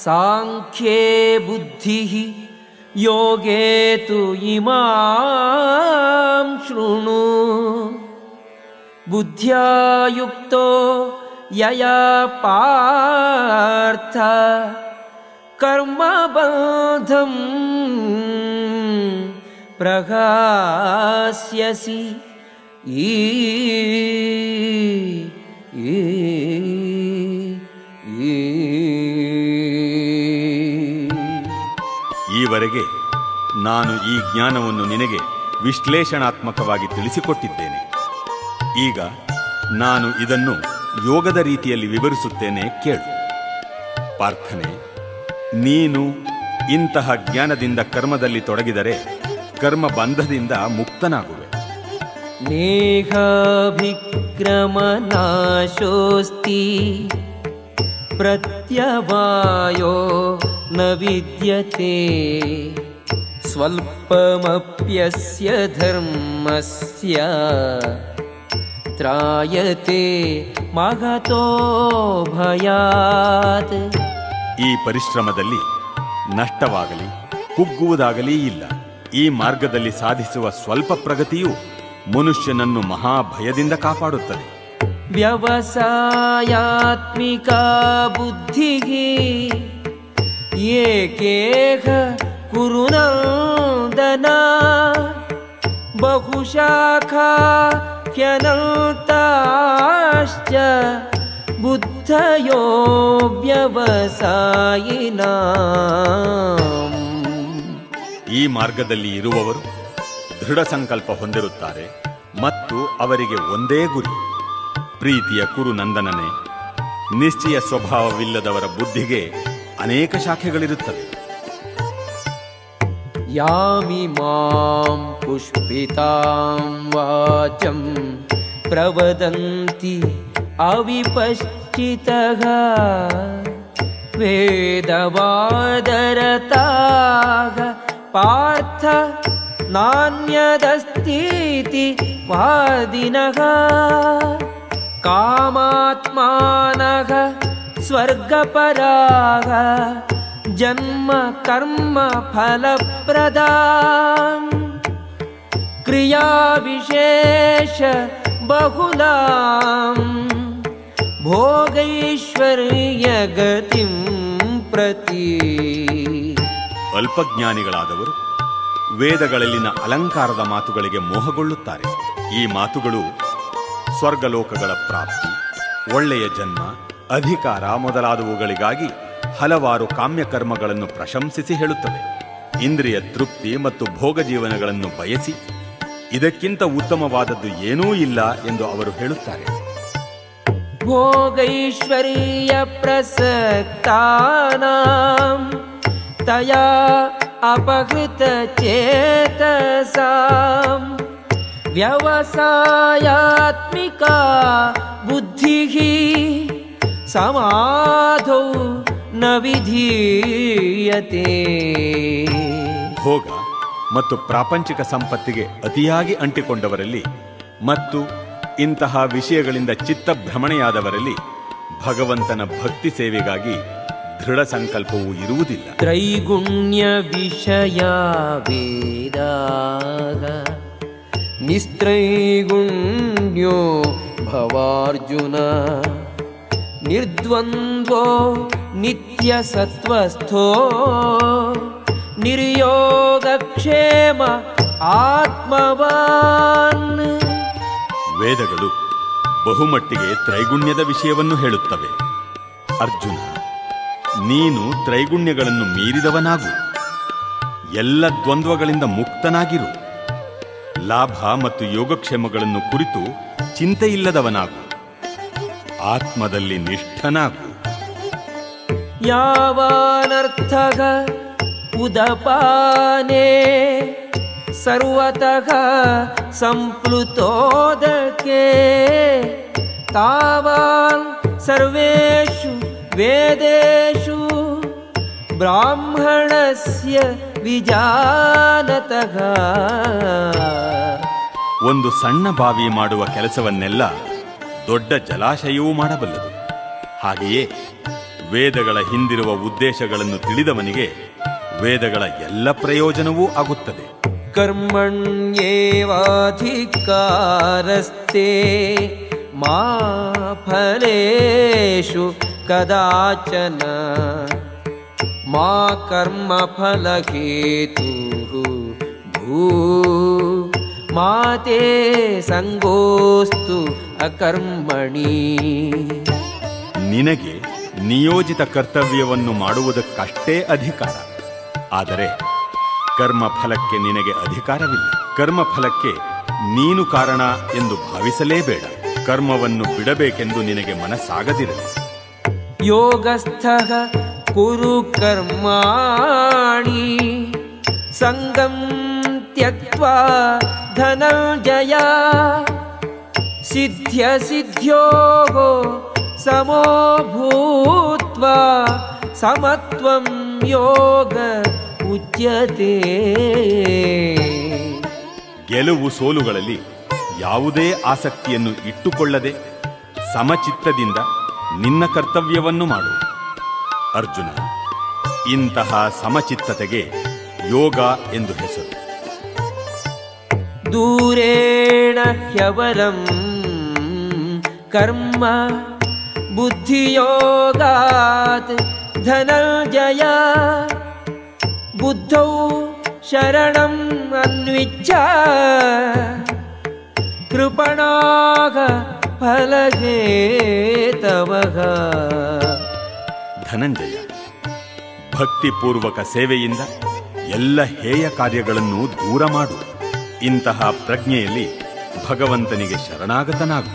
ಸಾಂಖ್ಯೇ ಬುದ್ಧಿಃ ಯೋಗೇ ತು ಇಮಾಂ ಶೃಣು. ಬುದ್ಧ್ಯಾ ಯುಕ್ತೋ ಯಯಾ ಪಾರ್ಥ ಕರ್ಮಬಂಧಂ ಪ್ರಹಾಸ್ಯಸಿ. ಈವರೆಗೆ ನಾನು ಈ ಜ್ಞಾನವನ್ನು ನಿನಗೆ ವಿಶ್ಲೇಷಣಾತ್ಮಕವಾಗಿ ತಿಳಿಸಿಕೊಟ್ಟಿದ್ದೇನೆ. ಈಗ ನಾನು ಇದನ್ನು ಯೋಗದ ರೀತಿಯಲ್ಲಿ ವಿವರಿಸುತ್ತೇನೆ, ಕೇಳು. ಪಾರ್ಥನೆ, ನೀನು ಇಂತಹ ಜ್ಞಾನದಿಂದ ಕರ್ಮದಲ್ಲಿ ತೊಡಗಿದರೆ ಕರ್ಮ ಬಂಧದಿಂದ ಮುಕ್ತನಾಗುವೆ. ನೇಹಾಭಿಕ್ರಮನಾಶೋಸ್ತಿ ಪ್ರತ್ಯವಾಯೋ ನ ವಿದ್ಯತೆ ಸ್ವಲ್ಪಮಪ್ಯಸ್ಯ ಧರ್ಮಸ್ಯ ತ್ರಾಯತೆ ಮಹತೋ ಭಯಾತ್. ಈ ಪರಿಶ್ರಮದಲ್ಲಿ ನಷ್ಟವಾಗಲಿ ಕುಗ್ಗುವುದಾಗಲಿ ಇಲ್ಲ. ಈ ಮಾರ್ಗದಲ್ಲಿ ಸಾಧಿಸುವ ಸ್ವಲ್ಪ ಪ್ರಗತಿಯು ಮನುಷ್ಯನನ್ನು ಮಹಾಭಯದಿಂದ ಕಾಪಾಡುತ್ತದೆ. ವ್ಯವಸಾಯಾತ್ಮಿಕ ಬುದ್ಧಿಃ ಏಕೇಹ ಕುರುನಂದನ ಬಹುಶಾಖಾ ಹ್ಯನಂತಾಶ್ಚ ಬುದ್ಧಯೋ ವ್ಯವಸಾಯಿನಾಂ. ಈ ಮಾರ್ಗದಲ್ಲಿ ಇರುವವರು ದೃಢ ಸಂಕಲ್ಪ ಹೊಂದಿರುತ್ತಾರೆ ಮತ್ತು ಅವರಿಗೆ ಒಂದೇ ಗುರಿ. ಪ್ರೀತಿಯ ಕುರುನಂದನನೇ, ನಿಶ್ಚಯ ಸ್ವಭಾವವಿಲ್ಲದವರ ಬುದ್ಧಿಗೆ ಅನೇಕ ಶಾಖೆಗಳಿರುತ್ತವೆ. ಯಾಮಿ ಮಾಂ ಪುಷ್ಪಿತಾಂ ವಾಚಂ ಪ್ರವದಂತಿ ಅವಿಪಶ್ಚಿತಃ ವೇದವಾದರತಾಃ ಪಾರ್ಥ ನಾನ್ಯದಸ್ತೀತಿ ವಾದಿನಃ ಕಾಮಾತ್ಮಾನಃ ಸ್ವರ್ಗಪರಾಃ ಜನ್ಮ ಕರ್ಮ ಫಲಪ್ರದಾಂ ಕ್ರಿಯಾ ವಿಶೇಷ ಬಹುಲಾಂ ಭೋಗೈಶ್ವರ್ಯ ಗತಿಂ ಪ್ರತಿ. ಅಲ್ಪಜ್ಞಾನಿಗಳಾದವರು ವೇದಗಳಲ್ಲಿನ ಅಲಂಕಾರದ ಮಾತುಗಳಿಗೆ ಮೋಹಗೊಳ್ಳುತ್ತಾರೆ. ಈ ಮಾತುಗಳು ಸ್ವರ್ಗಲೋಕಗಳ ಪ್ರಾಪ್ತಿ, ಒಳ್ಳೆಯ ಜನ್ಮ, ಅಧಿಕಾರ ಮೊದಲಾದವುಗಳಿಗಾಗಿ ಹಲವಾರು ಕಾಮ್ಯಕರ್ಮಗಳನ್ನು ಪ್ರಶಂಸಿಸಿ ಹೇಳುತ್ತವೆ. ಇಂದ್ರಿಯ ತೃಪ್ತಿ ಮತ್ತು ಭೋಗ ಜೀವನಗಳನ್ನು ಬಯಸಿ ಇದಕ್ಕಿಂತ ಉತ್ತಮವಾದದ್ದು ಏನೂ ಇಲ್ಲ ಎಂದು ಅವರು ಹೇಳುತ್ತಾರೆ. ಭೋಗೈಶ್ವರ್ಯ ಪ್ರಸಕ್ತಾನಾಂ ತಯಾ ಅಪಹೃತ ಚೇತಸಾಂ ವ್ಯವಸಾಯಾತ್ಮಿಕ ಬುದ್ಧಿಃ ಸಮಾಧೌ ನ ವಿಧೀಯತೆ. ಭೋಗ ಮತ್ತು ಪ್ರಾಪಂಚಿಕ ಸಂಪತ್ತಿಗೆ ಅತಿಯಾಗಿ ಅಂಟಿಕೊಂಡವರಲ್ಲಿ ಮತ್ತು ಇಂತಹ ವಿಷಯಗಳಿಂದ ಚಿತ್ತಭ್ರಮಣೆಯಾದವರಲ್ಲಿ ಭಗವಂತನ ಭಕ್ತಿ ಸೇವೆಗಾಗಿ ದೃಢ ಸಂಕಲ್ಪವೂ ಇರುವುದಿಲ್ಲ. ತ್ರೈಗುಣ್ಯ ವಿಷಯ ವೇದಾಃ ನಿಸ್ತ್ರೈಗುಣ್ಯೋ ಭವಾರ್ಜುನ ನಿರ್ದ್ವಂದ್ವೋ ನಿತ್ಯ ಸತ್ವಸ್ಥೋ ನಿರ್ಯೋಗಕ್ಷೇಮ ಆತ್ಮವಾನ್. ವೇದಗಳು ಬಹುಮಟ್ಟಿಗೆ ತ್ರೈಗುಣ್ಯದ ವಿಷಯವನ್ನು ಹೇಳುತ್ತವೆ. ಅರ್ಜುನ, ನೀನು ತ್ರೈಗುಣ್ಯಗಳನ್ನು ಮೀರಿದವನಾಗು. ಎಲ್ಲ ದ್ವಂದ್ವಗಳಿಂದ ಮುಕ್ತನಾಗಿರು. ಲಾಭ ಮತ್ತು ಯೋಗಕ್ಷೇಮಗಳನ್ನು ಕುರಿತು ಚಿಂತೆಯಿಲ್ಲದವನಾಗು. ಆತ್ಮದಲ್ಲಿ ನಿಷ್ಠನಾಗು. ಯಾವಾನರ್ಥಃ ಉದಪಾನೆ ಸರ್ವತಃ ಸಂಪ್ಲುತೋದಕೆ ತಾವಾನ್ ಸರ್ವೇಷು ವೇದೇಷು ಬ್ರಾಹ್ಮಣಸ್ಯ ವಿಜಾನತಃ. ಒಂದು ಸಣ್ಣ ಬಾವಿ ಮಾಡುವ ಕೆಲಸವನ್ನೆಲ್ಲ ದೊಡ್ಡ ಜಲಾಶಯವೂ ಮಾಡಬಲ್ಲದು. ಹಾಗೆಯೇ ವೇದಗಳ ಹಿಂದಿರುವ ಉದ್ದೇಶಗಳನ್ನು ತಿಳಿದವನಿಗೆ ವೇದಗಳ ಎಲ್ಲ ಪ್ರಯೋಜನವೂ ಆಗುತ್ತದೆ. ಕರ್ಮಣ್ಯೇವಾಧಿಕಾರಸ್ತೆ ಮಾ ಫಲೇಷು ಕದಾಚನ ಮಾ ಕರ್ಮಫಲಹೇತುಃ ಭೂ ಮಾ ತೇ ಸಂಗೋಸ್ತು ಅಕರ್ಮಣಿ. ನಿನಗೆ ನಿಯೋಜಿತ ಕರ್ತವ್ಯವನ್ನು ಮಾಡುವುದಕ್ಕಷ್ಟೇ ಅಧಿಕಾರ. ಆದರೆ ಕರ್ಮಫಲಕ್ಕೆ ನಿನಗೆ ಅಧಿಕಾರವಿಲ್ಲ. ಕರ್ಮಫಲಕ್ಕೆ ನೀನು ಕಾರಣ ಎಂದು ಭಾವಿಸಲೇಬೇಡ. ಕರ್ಮವನ್ನು ಬಿಡಬೇಕೆಂದು ನಿನಗೆ ಮನಸ್ಸಾಗದಿರಲಿ. ಯೋಗಸ್ಥಃ ಕುರು ಕರ್ಮಾಣಿ ಸಂಗಂ ತ್ಯಕ್ತ್ವಾ ಧನಂಜಯ ಸಿದ್ಧ್ಯ ಸಿದ್ಧ್ಯೋಃ ಸಮೋ ಭೂತ್ವಾ ಸಮತ್ವಂ ಯೋಗ ಉಚ್ಯತೆ. ಗೆಲುವು ಸೋಲುಗಳಲ್ಲಿ ಯಾವುದೇ ಆಸಕ್ತಿಯನ್ನು ಇಟ್ಟುಕೊಳ್ಳದೆ ಸಮಚಿತ್ತದಿಂದ ನಿನ್ನ ಕರ್ತವ್ಯವನ್ನು ಮಾಡು. ಅರ್ಜುನ, ಇಂತಹ ಸಮಚಿತ್ತತೆಗೆ ಯೋಗ ಎಂದು ಹೆಸರು. ದೂರೇಣ ಹ್ಯವರಂ ಕರ್ಮ ಬುದ್ಧಿಯೋಗಾತ್ ಧನಂಜಯ ಬುದ್ಧೌ ಶರಣಂ ಅನ್ವಿಚ್ಛ ಕೃಪಣಾಗ ಫಲಹೇತವಃ. ಧನಂಜಯ, ಭಕ್ತಿಪೂರ್ವಕ ಸೇವೆಯಿಂದ ಎಲ್ಲ ಹೇಯ ಕಾರ್ಯಗಳನ್ನು ದೂರ ಮಾಡು. ಇಂತಹ ಪ್ರಜ್ಞೆಯಲ್ಲಿ ಭಗವಂತನಿಗೆ ಶರಣಾಗತನಾಗು.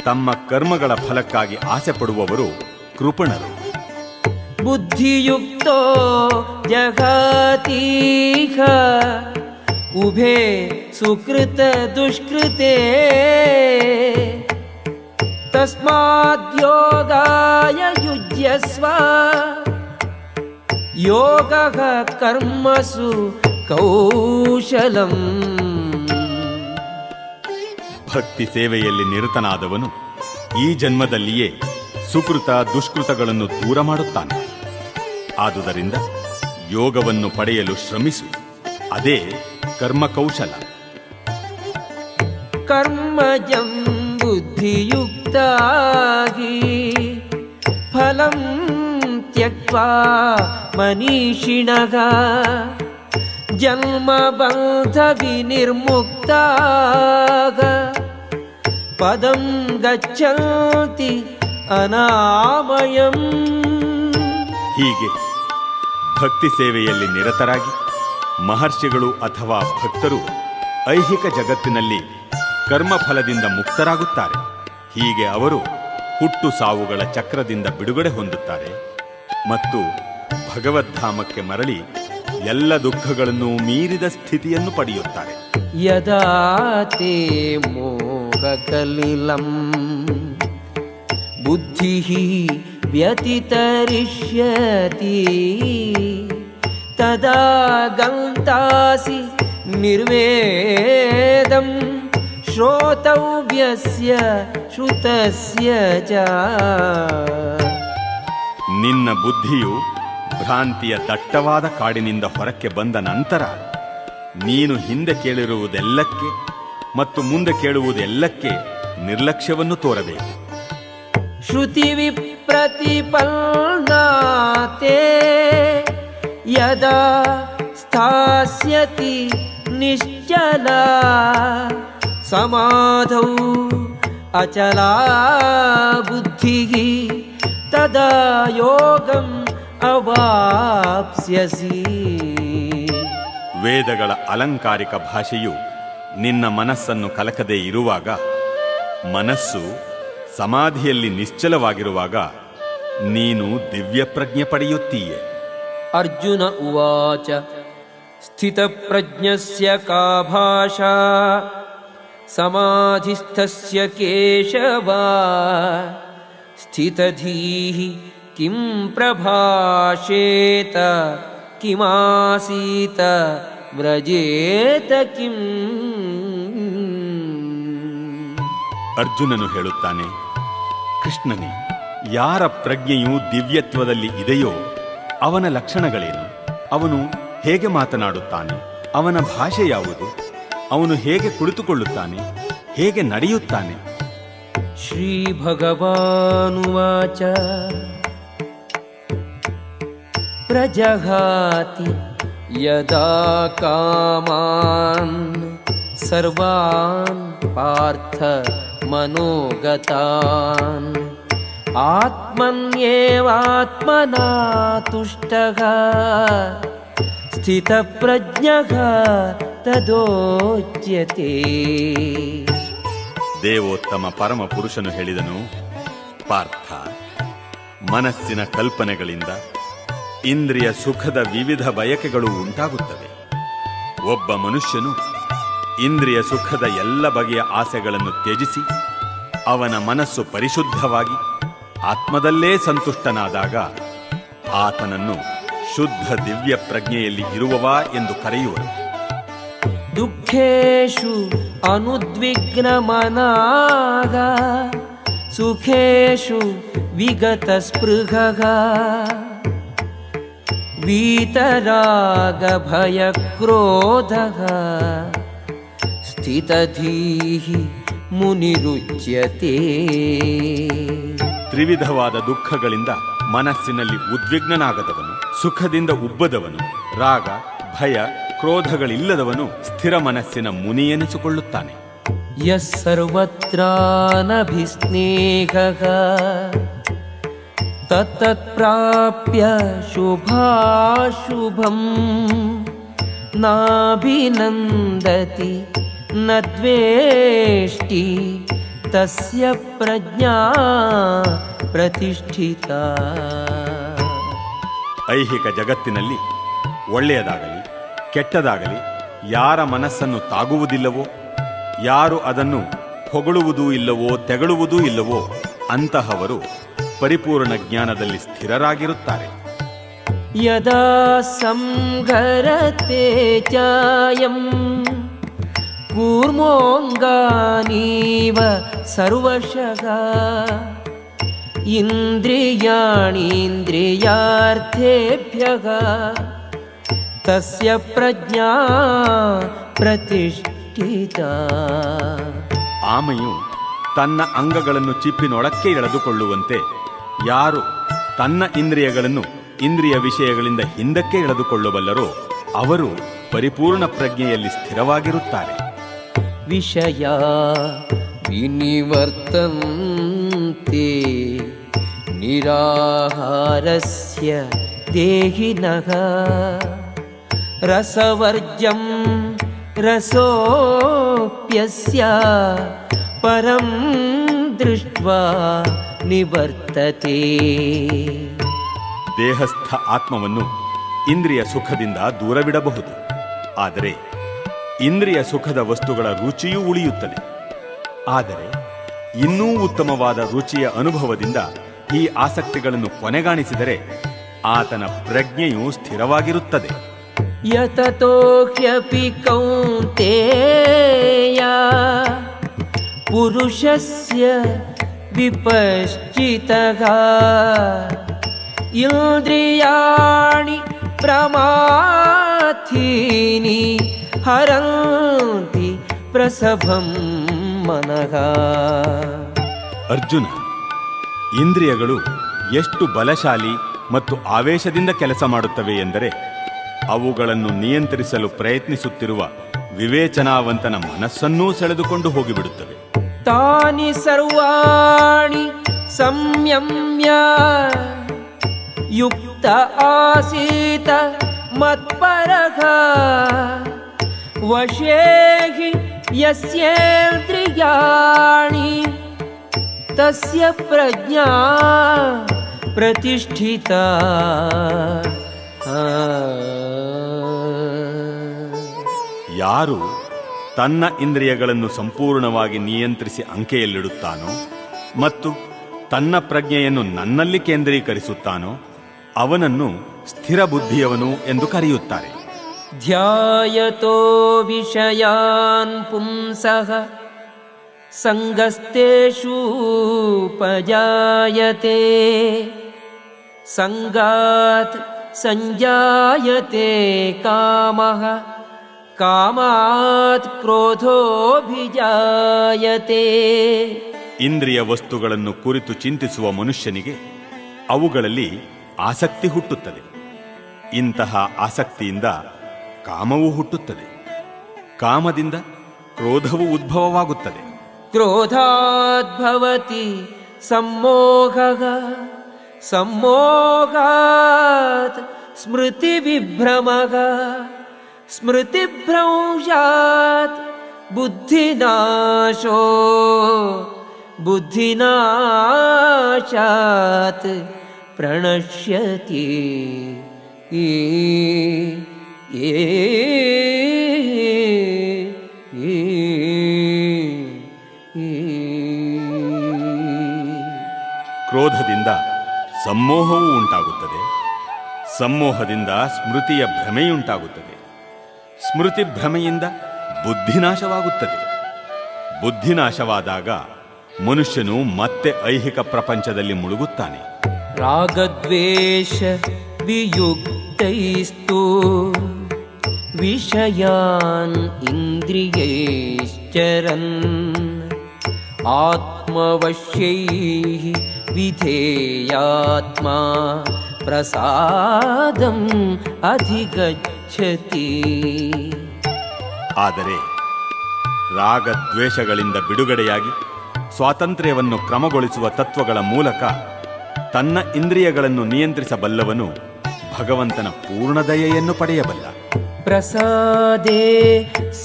ತಮ್ಮ ಕರ್ಮಗಳ ಫಲಕ್ಕಾಗಿ ಆಸೆ ಪಡುವವರು ಕೃಪಣರು. ಬುದ್ಧಿಯುಕ್ತೋ ಜಗತೀಹ ಉಭೇ ಸುಕೃತ ದುಷ್ಕೃತೆ ತಸ್ಮಾದ್ಯೋಗಾಯ ಯುಜ್ಯಸ್ವ ಯೋಗಃ ಕರ್ಮಸು ಕೌಶಲಂ. ಭಕ್ತಿ ಸೇವೆಯಲ್ಲಿ ನಿರತನಾದವನು ಈ ಜನ್ಮದಲ್ಲಿಯೇ ಸುಕೃತ ದುಷ್ಕೃತಗಳನ್ನು ದೂರ ಮಾಡುತ್ತಾನೆ. ಆದುದರಿಂದ ಯೋಗವನ್ನು ಪಡೆಯಲು ಶ್ರಮಿಸು. ಅದೇ ಕರ್ಮಕೌಶಲ. ಕರ್ಮಜಂ ಬುದ್ಧಿಯುಕ್ತಾಗಿ ಫಲಂ ತ್ಯಕ್ತ್ವಾ ಮನೀಷಿಣಃ ಜನ್ಮಬಂಧ ವಿನಿರ್ಮುಕ್ತಾಃ ಪದಂ ಗಚ್ಚಂತಿ ಅನಾಮಯಂ. ಹೀಗೆ ಭಕ್ತಿ ಸೇವೆಯಲ್ಲಿ ನಿರತರಾಗಿ ಮಹರ್ಷಿಗಳು ಅಥವಾ ಭಕ್ತರು ಐಹಿಕ ಜಗತ್ತಿನಲ್ಲಿ ಕರ್ಮಫಲದಿಂದ ಮುಕ್ತರಾಗುತ್ತಾರೆ. ಹೀಗೆ ಅವರು ಹುಟ್ಟು ಸಾವುಗಳ ಚಕ್ರದಿಂದ ಬಿಡುಗಡೆ ಹೊಂದುತ್ತಾರೆ ಮತ್ತು ಭಗವದ್ಧಾಮಕ್ಕೆ ಮರಳಿ ಎಲ್ಲ ದುಃಖಗಳನ್ನು ಮೀರಿದ ಸ್ಥಿತಿಯನ್ನು ಪಡೆಯುತ್ತಾರೆ. ಯದಾ ತೇ ಮೋಹಕಲಿಲಂ ಬುದ್ಧಿಃ ವ್ಯತಿತರಿಷ್ಯತಿ ತದಾ ಗಂತಾಸಿ ನಿರ್ವೇದಂ ಶ್ರೋತವ್ಯಸ್ಯ ಶ್ರುತಸ್ಯ ಚ. ನಿನ್ನ ಬುದ್ಧಿಯು ಭ್ರಾಂತಿಯ ದಟ್ಟವಾದ ಕಾಡಿನಿಂದ ಹೊರಕ್ಕೆ ಬಂದ ನಂತರ ನೀನು ಹಿಂದೆ ಕೇಳಿರುವುದೆಲ್ಲಕ್ಕೆ ಮತ್ತು ಮುಂದೆ ಕೇಳುವುದೆಲ್ಲಕ್ಕೆ ನಿರ್ಲಕ್ಷ್ಯವನ್ನು ತೋರಬೇಕು. ಶ್ರುತಿ ವಿಪ್ರತಿಪನ್ನಾತೆ ಯದಾ ಸ್ಥಾಸ್ಯತಿ ನಿಶ್ಚಲ ಸಮಾಧೌ ಅಚಲಾ ಬುದ್ಧಿಃ ತದಾ ಯೋಗಂ ಅವಾಪ್ಸ್ಯಸಿ. ವೇದಗಳ ಅಲಂಕಾರಿಕ ಭಾಷೆಯು ನಿನ್ನ ಮನಸ್ಸನ್ನು ಕಲಕದೇ ಇರುವಾಗ, ಮನಸ್ಸು ಸಮಾಧಿಯಲ್ಲಿ ನಿಶ್ಚಲವಾಗಿರುವಾಗ ನೀನು ದಿವ್ಯ ಪ್ರಜ್ಞೆ ಪಡೆಯುತ್ತೀಯೆ. ಅರ್ಜುನ ಉವಾಚ ಸ್ಥಿತಪ್ರಜ್ಞಸ್ಯ ಕಾ ಭಾಷಾ ಸಮಾಧಿಸ್ಥಸ್ಯ ಕೇಶವ ಸ್ಥಿತಧೀಃ ಕಿಂ ಪ್ರಭಾಷೇತ ಕಿಮಾಸೀತ ವ್ರಜೇತ ಕಿಂ. ಅರ್ಜುನನು ಹೇಳುತ್ತಾನೆ, ಕೃಷ್ಣನೇ, ಯಾರ ಪ್ರಜ್ಞೆಯು ದಿವ್ಯತ್ವದಲ್ಲಿ ಇದೆಯೋ ಅವನ ಲಕ್ಷಣಗಳೇನು? ಅವನು ಹೇಗೆ ಮಾತನಾಡುತ್ತಾನೆ? ಅವನ ಭಾಷೆ ಯಾವುದು? ಅವನು ಹೇಗೆ ಕುಳಿತುಕೊಳ್ಳುತ್ತಾನೆ? ಹೇಗೆ ನಡೆಯುತ್ತಾನೆ? ಶ್ರೀ ಭಗವಾನುವಾಚ ಪ್ರಜಹಾತಿ ಯದಾ ಕಾಮಾನ್ ಸರ್ವಾನ್ ಪಾರ್ಥ ಮನೋಗತಾನ್ ಆತ್ಮನ್ಯೇವಾತ್ಮನಾ ತುಷ್ಟಃ ಸ್ಥಿತಪ್ರಜ್ಞಃ ತದೋಚ್ಯತೆ. ದೇವೋತ್ತಮ ಪರಮ ಪುರುಷನು ಹೇಳಿದನು, ಪಾರ್ಥ, ಮನಸ್ಸಿನ ಕಲ್ಪನೆಗಳಿಂದ ಇಂದ್ರಿಯ ಸುಖದ ವಿವಿಧ ಬಯಕೆಗಳು ಉಂಟಾಗುತ್ತವೆ. ಒಬ್ಬ ಮನುಷ್ಯನು ಇಂದ್ರಿಯ ಸುಖದ ಎಲ್ಲ ಬಗೆಯ ಆಸೆಗಳನ್ನು ತ್ಯಜಿಸಿ ಅವನ ಮನಸ್ಸು ಪರಿಶುದ್ಧವಾಗಿ ಆತ್ಮದಲ್ಲೇ ಸಂತುಷ್ಟನಾದಾಗ ಆತನನ್ನು ಶುದ್ಧ ದಿವ್ಯ ಪ್ರಜ್ಞೆಯಲ್ಲಿ ಇರುವವ ಎಂದು ಕರೆಯುವರು. ದುಃಖೇಷು ಅನುದ್ವಿಗ್ನಮನಾಗ ಸುಖೇಷು ವಿಗತ ಸ್ಪೃಹಃ ವೀತರಾಗ ಭಯ ಕ್ರೋಧಃ ಸ್ಥಿತಧೀಃ ಮುನಿರುಚ್ಯತೆ. ತ್ರಿವಿಧವಾದ ದುಃಖಗಳಿಂದ ಮನಸ್ಸಿನಲ್ಲಿ ಉದ್ವಿಗ್ನನಾಗದವನು, ಸುಖದಿಂದ ಉಬ್ಬದವನು, ರಾಗ ಭಯ ಕ್ರೋಧಗಳಿಲ್ಲದವನು ಸ್ಥಿರ ಮನಸ್ಸಿನ ಮುನಿಯೆನಿಸಿಕೊಳ್ಳುತ್ತಾನೆ. ಯಸ್ ಸರ್ವತ್ರಾನಭಿಸ್ನೇಹಃ ತತ್ತತ್ಪ್ರಾಪ್ಯ ಶುಭಾಶುಭಂ ನಾಭಿನಂದತಿ ನ ದ್ವೇಷ್ಟಿ ತಸ್ಯ ಪ್ರಜ್ಞಾ ಪ್ರತಿಷ್ಠಿತಾ. ಐಹಿಕ ಜಗತ್ತಿನಲ್ಲಿ ಒಳ್ಳೆಯದಾಗಲಿ ಕೆಟ್ಟದಾಗಲಿ ಯಾರ ಮನಸ್ಸನ್ನು ತಾಗುವುದಿಲ್ಲವೋ, ಯಾರು ಅದನ್ನು ಹೊಗಳುವುದೂ ಇಲ್ಲವೋ ತೆಗಳುವುದೂ ಇಲ್ಲವೋ ಅಂತಹವರು ಪರಿಪೂರ್ಣ ಜ್ಞಾನದಲ್ಲಿ ಸ್ಥಿರರಾಗಿರುತ್ತಾರೆ. ಯದಾ ಸಂಘರತೆ ಚಾಯಂ ಕೂರ್ಮೋಂಗಾನೀವ ಸರ್ವಶಃ ಇಂದ್ರಿಯಾಣೀಂದ್ರಿಯಾರ್ಥೇಭ್ಯಃ ತಸ್ಯ ಪ್ರಜ್ಞಾ ಪ್ರತಿಷ್ಠಿತಾ. ಆಮೆಯು ತನ್ನ ಅಂಗಗಳನ್ನು ಚಿಪ್ಪಿನೊಳಕ್ಕೆ ಎಳೆದುಕೊಳ್ಳುವಂತೆ ಯಾರು ತನ್ನ ಇಂದ್ರಿಯಗಳನ್ನು ಇಂದ್ರಿಯ ವಿಷಯಗಳಿಂದ ಹಿಂದಕ್ಕೆ ಎಳೆದುಕೊಳ್ಳಬಲ್ಲರೋ ಅವರು ಪರಿಪೂರ್ಣ ಪ್ರಜ್ಞೆಯಲ್ಲಿ ಸ್ಥಿರವಾಗಿರುತ್ತಾರೆ. ವಿಷಯ ವಿನಿವರ್ತಂತೆ ನಿರಾಹಾರಸ್ಯ ದೇಹಿನಃ ರಸವರ್ಜಂ ರಸೋಪ್ಯಸ್ಯ ಪರಂ ದೃಷ್ಟ್ವಾ ನಿವರ್ತತೆ. ದೇಹಸ್ಥ ಆತ್ಮವನ್ನು ಇಂದ್ರಿಯ ಸುಖದಿಂದ ದೂರವಿಡಬಹುದು, ಆದರೆ ಇಂದ್ರಿಯ ಸುಖದ ವಸ್ತುಗಳ ರುಚಿಯೂ ಉಳಿಯುತ್ತದೆ. ಆದರೆ ಇನ್ನೂ ಉತ್ತಮವಾದ ರುಚಿಯ ಅನುಭವದಿಂದ ಈ ಆಸಕ್ತಿಗಳನ್ನು ಕೊನೆಗಾಣಿಸಿದರೆ ಆತನ ಪ್ರಜ್ಞೆಯು ಸ್ಥಿರವಾಗಿರುತ್ತದೆ. ಯತತೋ ಹ್ಯಪಿ ಕೌಂತೇಯ ಪುರುಷಸ್ಯ ವಿಪಶ್ಚಿತಃ ಇಂದ್ರಿಯಾಣಿ ಪ್ರಮಾಥೀನಿ ಹರಂತಿ ಪ್ರಸಭಂ ಮನಃ. ಅರ್ಜುನ, ಇಂದ್ರಿಯಗಳು ಎಷ್ಟು ಬಲಶಾಲಿ ಮತ್ತು ಆವೇಶದಿಂದ ಕೆಲಸ ಮಾಡುತ್ತವೆ ಎಂದರೆ ಅವುಗಳನ್ನು ನಿಯಂತ್ರಿಸಲು ಪ್ರಯತ್ನಿಸುತ್ತಿರುವ ವಿವೇಚನಾವಂತನ ಮನಸ್ಸನ್ನೂ ಸೆಳೆದುಕೊಂಡು ಹೋಗಿಬಿಡುತ್ತವೆ. ತಾನಿ ಸರ್ವಾಣಿ ಸಂಯಮ್ಯ ಯುಕ್ತ ಆಸೀತ ಮತ್ಪರಃ ವಶೇ ಹಿ ಯಸ್ಯೇಂದ್ರಿಯಾಣಿ ತಸ್ಯ ಪ್ರಜ್ಞಾ ಪ್ರತಿಷ್ಠಿತಾ. ಯಾರು ತನ್ನ ಇಂದ್ರಿಯಗಳನ್ನು ಸಂಪೂರ್ಣವಾಗಿ ನಿಯಂತ್ರಿಸಿ ಅಂಕೆಯಲ್ಲಿಡುತ್ತಾನೋ ಮತ್ತು ತನ್ನ ಪ್ರಜ್ಞೆಯನ್ನು ನನ್ನಲ್ಲಿ ಕೇಂದ್ರೀಕರಿಸುತ್ತಾನೋ ಅವನನ್ನು ಸ್ಥಿರ ಬುದ್ಧಿಯವನು ಎಂದು ಕರೆಯುತ್ತಾರೆ. ಧ್ಯಾಯತೋ ವಿಷಯಾನ್ ಪುಂಸಃ ಸಂಗಸ್ತೇಷೂಪಜಾಯತೆ ಸಂಗಾತ್ ಸಂಜಾಯತೆ ಕಾಮಃ ಕಾಮಾತ್ ಕ್ರೋಧೋಭಿಜಾಯತೆ. ಇಂದ್ರಿಯ ವಸ್ತುಗಳನ್ನು ಕುರಿತು ಚಿಂತಿಸುವ ಮನುಷ್ಯನಿಗೆ ಅವುಗಳಲ್ಲಿ ಆಸಕ್ತಿ ಹುಟ್ಟುತ್ತದೆ. ಇಂತಹ ಆಸಕ್ತಿಯಿಂದ ಕಾಮವು ಹುಟ್ಟುತ್ತದೆ. ಕಾಮದಿಂದ ಕ್ರೋಧವು ಉದ್ಭವವಾಗುತ್ತದೆ. ಕ್ರೋಧಾದ್ಭವತಿ ಸಮ್ಮೋಹಃ ಸಮ್ಮೋಹಾತ್ ಸ್ಮೃತಿ ವಿಭ್ರಮಃ ಸ್ಮೃತಿಭ್ರಂಶಾತ್ ಬುದ್ಧಿನಾಶೋ ಬುದ್ಧಿನಾಶಾತ್ ಪ್ರಣಶ್ಯತಿ. ಕ್ರೋಧದಿಂದ ಸಮ್ಮೋಹವೂ ಉಂಟಾಗುತ್ತದೆ. ಸಮ್ಮೋಹದಿಂದ ಸ್ಮೃತಿಯ ಭ್ರಮೆಯುಂಟಾಗುತ್ತದೆ. ಸ್ಮೃತಿ ಭ್ರಮೆಯಿಂದ ಬುದ್ಧಿನಾಶವಾಗುತ್ತದೆ. ಬುದ್ಧಿನಾಶವಾದಾಗ ಮನುಷ್ಯನು ಮತ್ತೆ ಐಹಿಕ ಪ್ರಪಂಚದಲ್ಲಿ ಮುಳುಗುತ್ತಾನೆ. ರಾಗದ್ವೇಷ ವಿಯುಕ್ತೈಸ್ತು ವಿಷಯಾನ್ ಇಂದ್ರಿಯೈಶ್ಚರನ್ ಆತ್ಮವಶ್ಯೈಃ ವಿಧೇಯಾತ್ಮ ಪ್ರಸಾದಂ ಅಧಿಗಚ್ಚತಿ. ಆದರೆ ರಾಗದ್ವೇಷಗಳಿಂದ ಬಿಡುಗಡೆಯಾಗಿ ಸ್ವಾತಂತ್ರ್ಯವನ್ನು ಕ್ರಮಗೊಳಿಸುವ ತತ್ವಗಳ ಮೂಲಕ ತನ್ನ ಇಂದ್ರಿಯಗಳನ್ನು ನಿಯಂತ್ರಿಸಬಲ್ಲವನು ಭಗವಂತನ ಪೂರ್ಣದಯೆಯನ್ನು ಪಡೆಯಬಲ್ಲ. ಪ್ರಸಾದೇ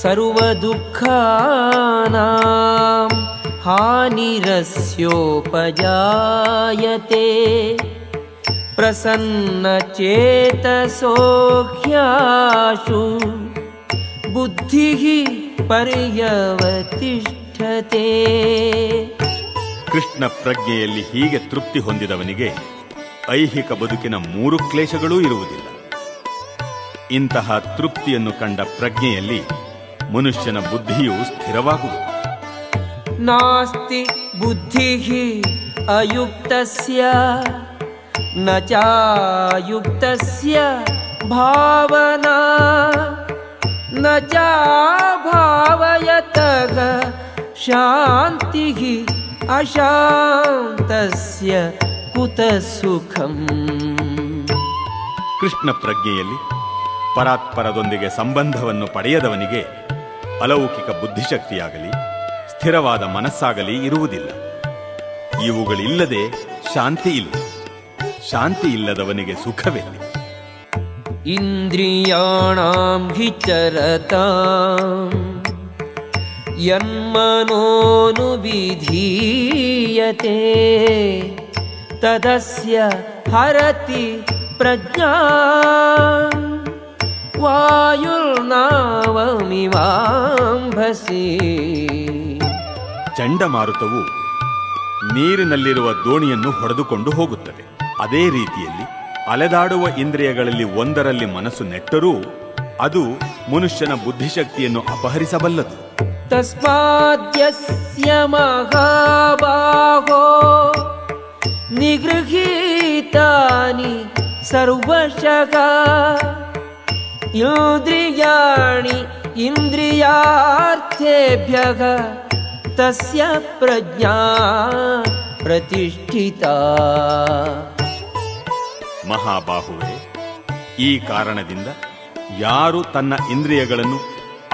ಸರ್ವ ದುಃಖಾನಾಂ ಹಾನಿರಸ್ಯೋಪಜಾಯತೆ ಪ್ರಸನ್ನ ಚೇತಸೋ ಹ್ಯಾಶು ಬುದ್ಧಿಃ ಪರ್ಯವತಿಷ್ಠತೆ. ಕೃಷ್ಣ ಪ್ರಜ್ಞೆಯಲ್ಲಿ ಹೀಗೆ ತೃಪ್ತಿ ಹೊಂದಿದವನಿಗೆ ಐಹಿಕ ಬದುಕಿನ 3 ಕ್ಲೇಶಗಳೂ ಇರುವುದಿಲ್ಲ. ಇಂತಹ ತೃಪ್ತಿಯನ್ನು ಕಂಡ ಪ್ರಜ್ಞೆಯಲ್ಲಿ ಮನುಷ್ಯನ ಬುದ್ಧಿಯು ಸ್ಥಿರವಾಗುವುದು. ನಾಸ್ತಿ ಬುದ್ಧಿಃ ಅಯುಕ್ತಸ್ಯ ನ ಚಾಯುಕ್ತಸ್ಯ ಭಾವನಾ ನ ಚಾಭಾವಯತಃ ಶಾಂತಿಃ ಅಶಾಂತಸ್ಯ ಕುತಃ ಸುಖಂ. ಕೃಷ್ಣ ಪ್ರಜ್ಞೆಯಲ್ಲಿ ಪರಾತ್ಪರದೊಂದಿಗೆ ಸಂಬಂಧವನ್ನು ಪಡೆಯದವನಿಗೆ ಅಲೌಕಿಕ ಬುದ್ಧಿಶಕ್ತಿಯಾಗಲಿ ಸ್ಥಿರವಾದ ಮನಸ್ಸಾಗಲಿ ಇರುವುದಿಲ್ಲ. ಇವುಗಳಿಲ್ಲದೆ ಶಾಂತಿ ಇಲ್ಲ. ಶಾಂತಿ ಇಲ್ಲದವನಿಗೆ ಸುಖವಿಲ್ಲ. ಇಂದ್ರಿಯಾಣಾಂ ಹಿ ಚರತಾಂ ಯನ್ಮನೋನುವಿಧೀಯತೆ ತದಸ್ಯ ಹರತಿ ಪ್ರಜ್ಞಾಂ ವಾಯುರ್ನಾವಮಿವಾಂಭಸಿ. ಚಂಡಮಾರುತವು ನೀರಿನಲ್ಲಿರುವ ದೋಣಿಯನ್ನು ಹೊಡೆದುಕೊಂಡು ಹೋಗುತ್ತದೆ. ಅದೇ ರೀತಿಯಲ್ಲಿ ಅಲೆದಾಡುವ ಇಂದ್ರಿಯಗಳಲ್ಲಿ ಒಂದರಲ್ಲಿ ಮನಸ್ಸು ನೆಟ್ಟರೂ ಅದು ಮನುಷ್ಯನ ಬುದ್ಧಿಶಕ್ತಿಯನ್ನು ಅಪಹರಿಸಬಲ್ಲದು. ತಸ್ಮಾದ್ಯಸ್ಯ ಮಹಾಬಾಹೋ ನಿಗೃಹೀತಾನಿ ಸರ್ವಶಃ ಇಂದ್ರಿಯಾಣಿ ಇಂದ್ರಿಯಾರ್ಥೇಭ್ಯಃ ತಸ್ಯ ಪ್ರಜ್ಞಾ ಪ್ರತಿಷ್ಠಿತಾ. ಮಹಾಬಾಹುವೇ, ಈ ಕಾರಣದಿಂದ ಯಾರು ತನ್ನ ಇಂದ್ರಿಯಗಳನ್ನು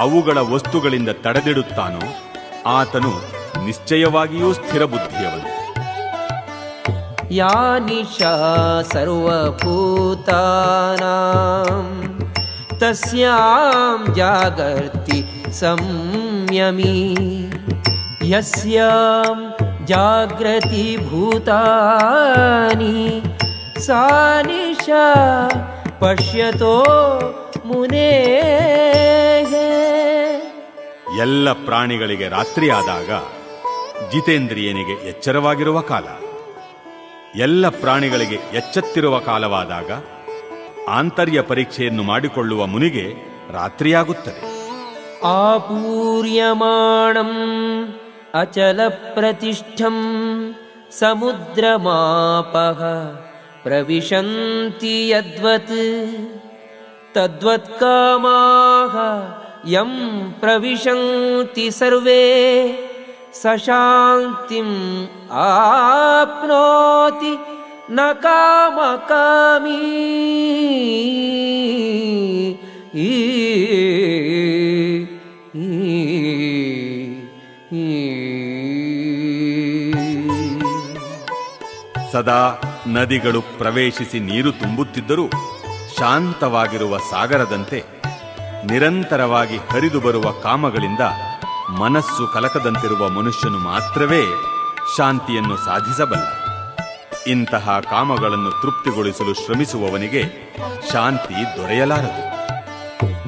ಅವುಗಳ ವಸ್ತುಗಳಿಂದ ತಡೆದಿಡುತ್ತಾನೋ ಆತನು ನಿಶ್ಚಯವಾಗಿಯೂ ಸ್ಥಿರ ಬುದ್ಧಿಯವನು. ಯಾ ನಿಶಾ ಸರ್ವಭೂತಾನಾಂ ತಸ್ಯಾಂ ಜಾಗರ್ತಿ ಸಂಯಮಿ ಯಸ್ಯಾಂ ಜಾಗೃತಿ ಭೂತಾನಿ ಸಾ ನಿಶಾ ಪಶ್ಯತೋ ಮುನೇಃ. ಎಲ್ಲ ಪ್ರಾಣಿಗಳಿಗೆ ರಾತ್ರಿಯಾದಾಗ ಜಿತೇಂದ್ರಿಯನಿಗೆ ಎಚ್ಚರವಾಗಿರುವ ಕಾಲ. ಎಲ್ಲ ಪ್ರಾಣಿಗಳಿಗೆ ಎಚ್ಚತ್ತಿರುವ ಕಾಲವಾದಾಗ ಆಂತರ್ಯ ಪರೀಕ್ಷೆಯನ್ನು ಮಾಡಿಕೊಳ್ಳುವ ಮುನಿಗೆ ರಾತ್ರಿಯಾಗುತ್ತದೆ. ಆಪೂರ್ಯಮಾಣಂ ಅಚಲ ಪ್ರತಿಷ್ಠಂ ಸಮುದ್ರಮಾಪಃ ಪ್ರವಿಶಂತಿ ಯದ್ವತ್ ತದ್ವತ್ ಕಾಮಾಃ ಯಂ ಪ್ರವಿಶಂತಿ ಸರ್ವೇ ಸಶಾಂತಿಂ ಆಪ್ನೋತಿ ನ ಕಾಮಕಾಮೀ. ಸದಾ ನದಿಗಳು ಪ್ರವೇಶಿಸಿ ನೀರು ತುಂಬುತ್ತಿದ್ದರೂ ಶಾಂತವಾಗಿರುವ ಸಾಗರದಂತೆ ನಿರಂತರವಾಗಿ ಹರಿದು ಬರುವ ಕಾಮಗಳಿಂದ ಮನಸ್ಸು ಕಲಕದಂತಿರುವ ಮನುಷ್ಯನು ಮಾತ್ರವೇ ಶಾಂತಿಯನ್ನು ಸಾಧಿಸಬಲ್ಲ. ಇಂತಹ ಕಾಮಗಳನ್ನು ತೃಪ್ತಿಗೊಳಿಸಲು ಶ್ರಮಿಸುವವನಿಗೆ ಶಾಂತಿ ದೊರೆಯಲಾರದು.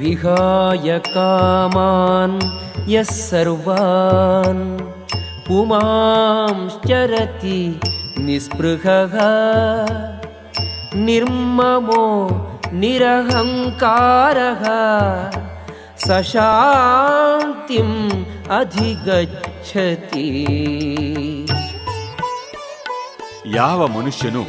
ವಿಹಾಯ ಕಾಮಾನ್ ಯಃ ಸರ್ವಾನ್ ಪುಮಾಂಶ್ಚರತಿ ನಿಸ್ಪೃಹಃ ನಿರ್ಮಮೋ ನಿರಹಂಕಾರಃ ಸಶಾಂತಿಂ ಅಧಿಗಚ್ಚತಿ. ಯಾವ ಮನುಷ್ಯನು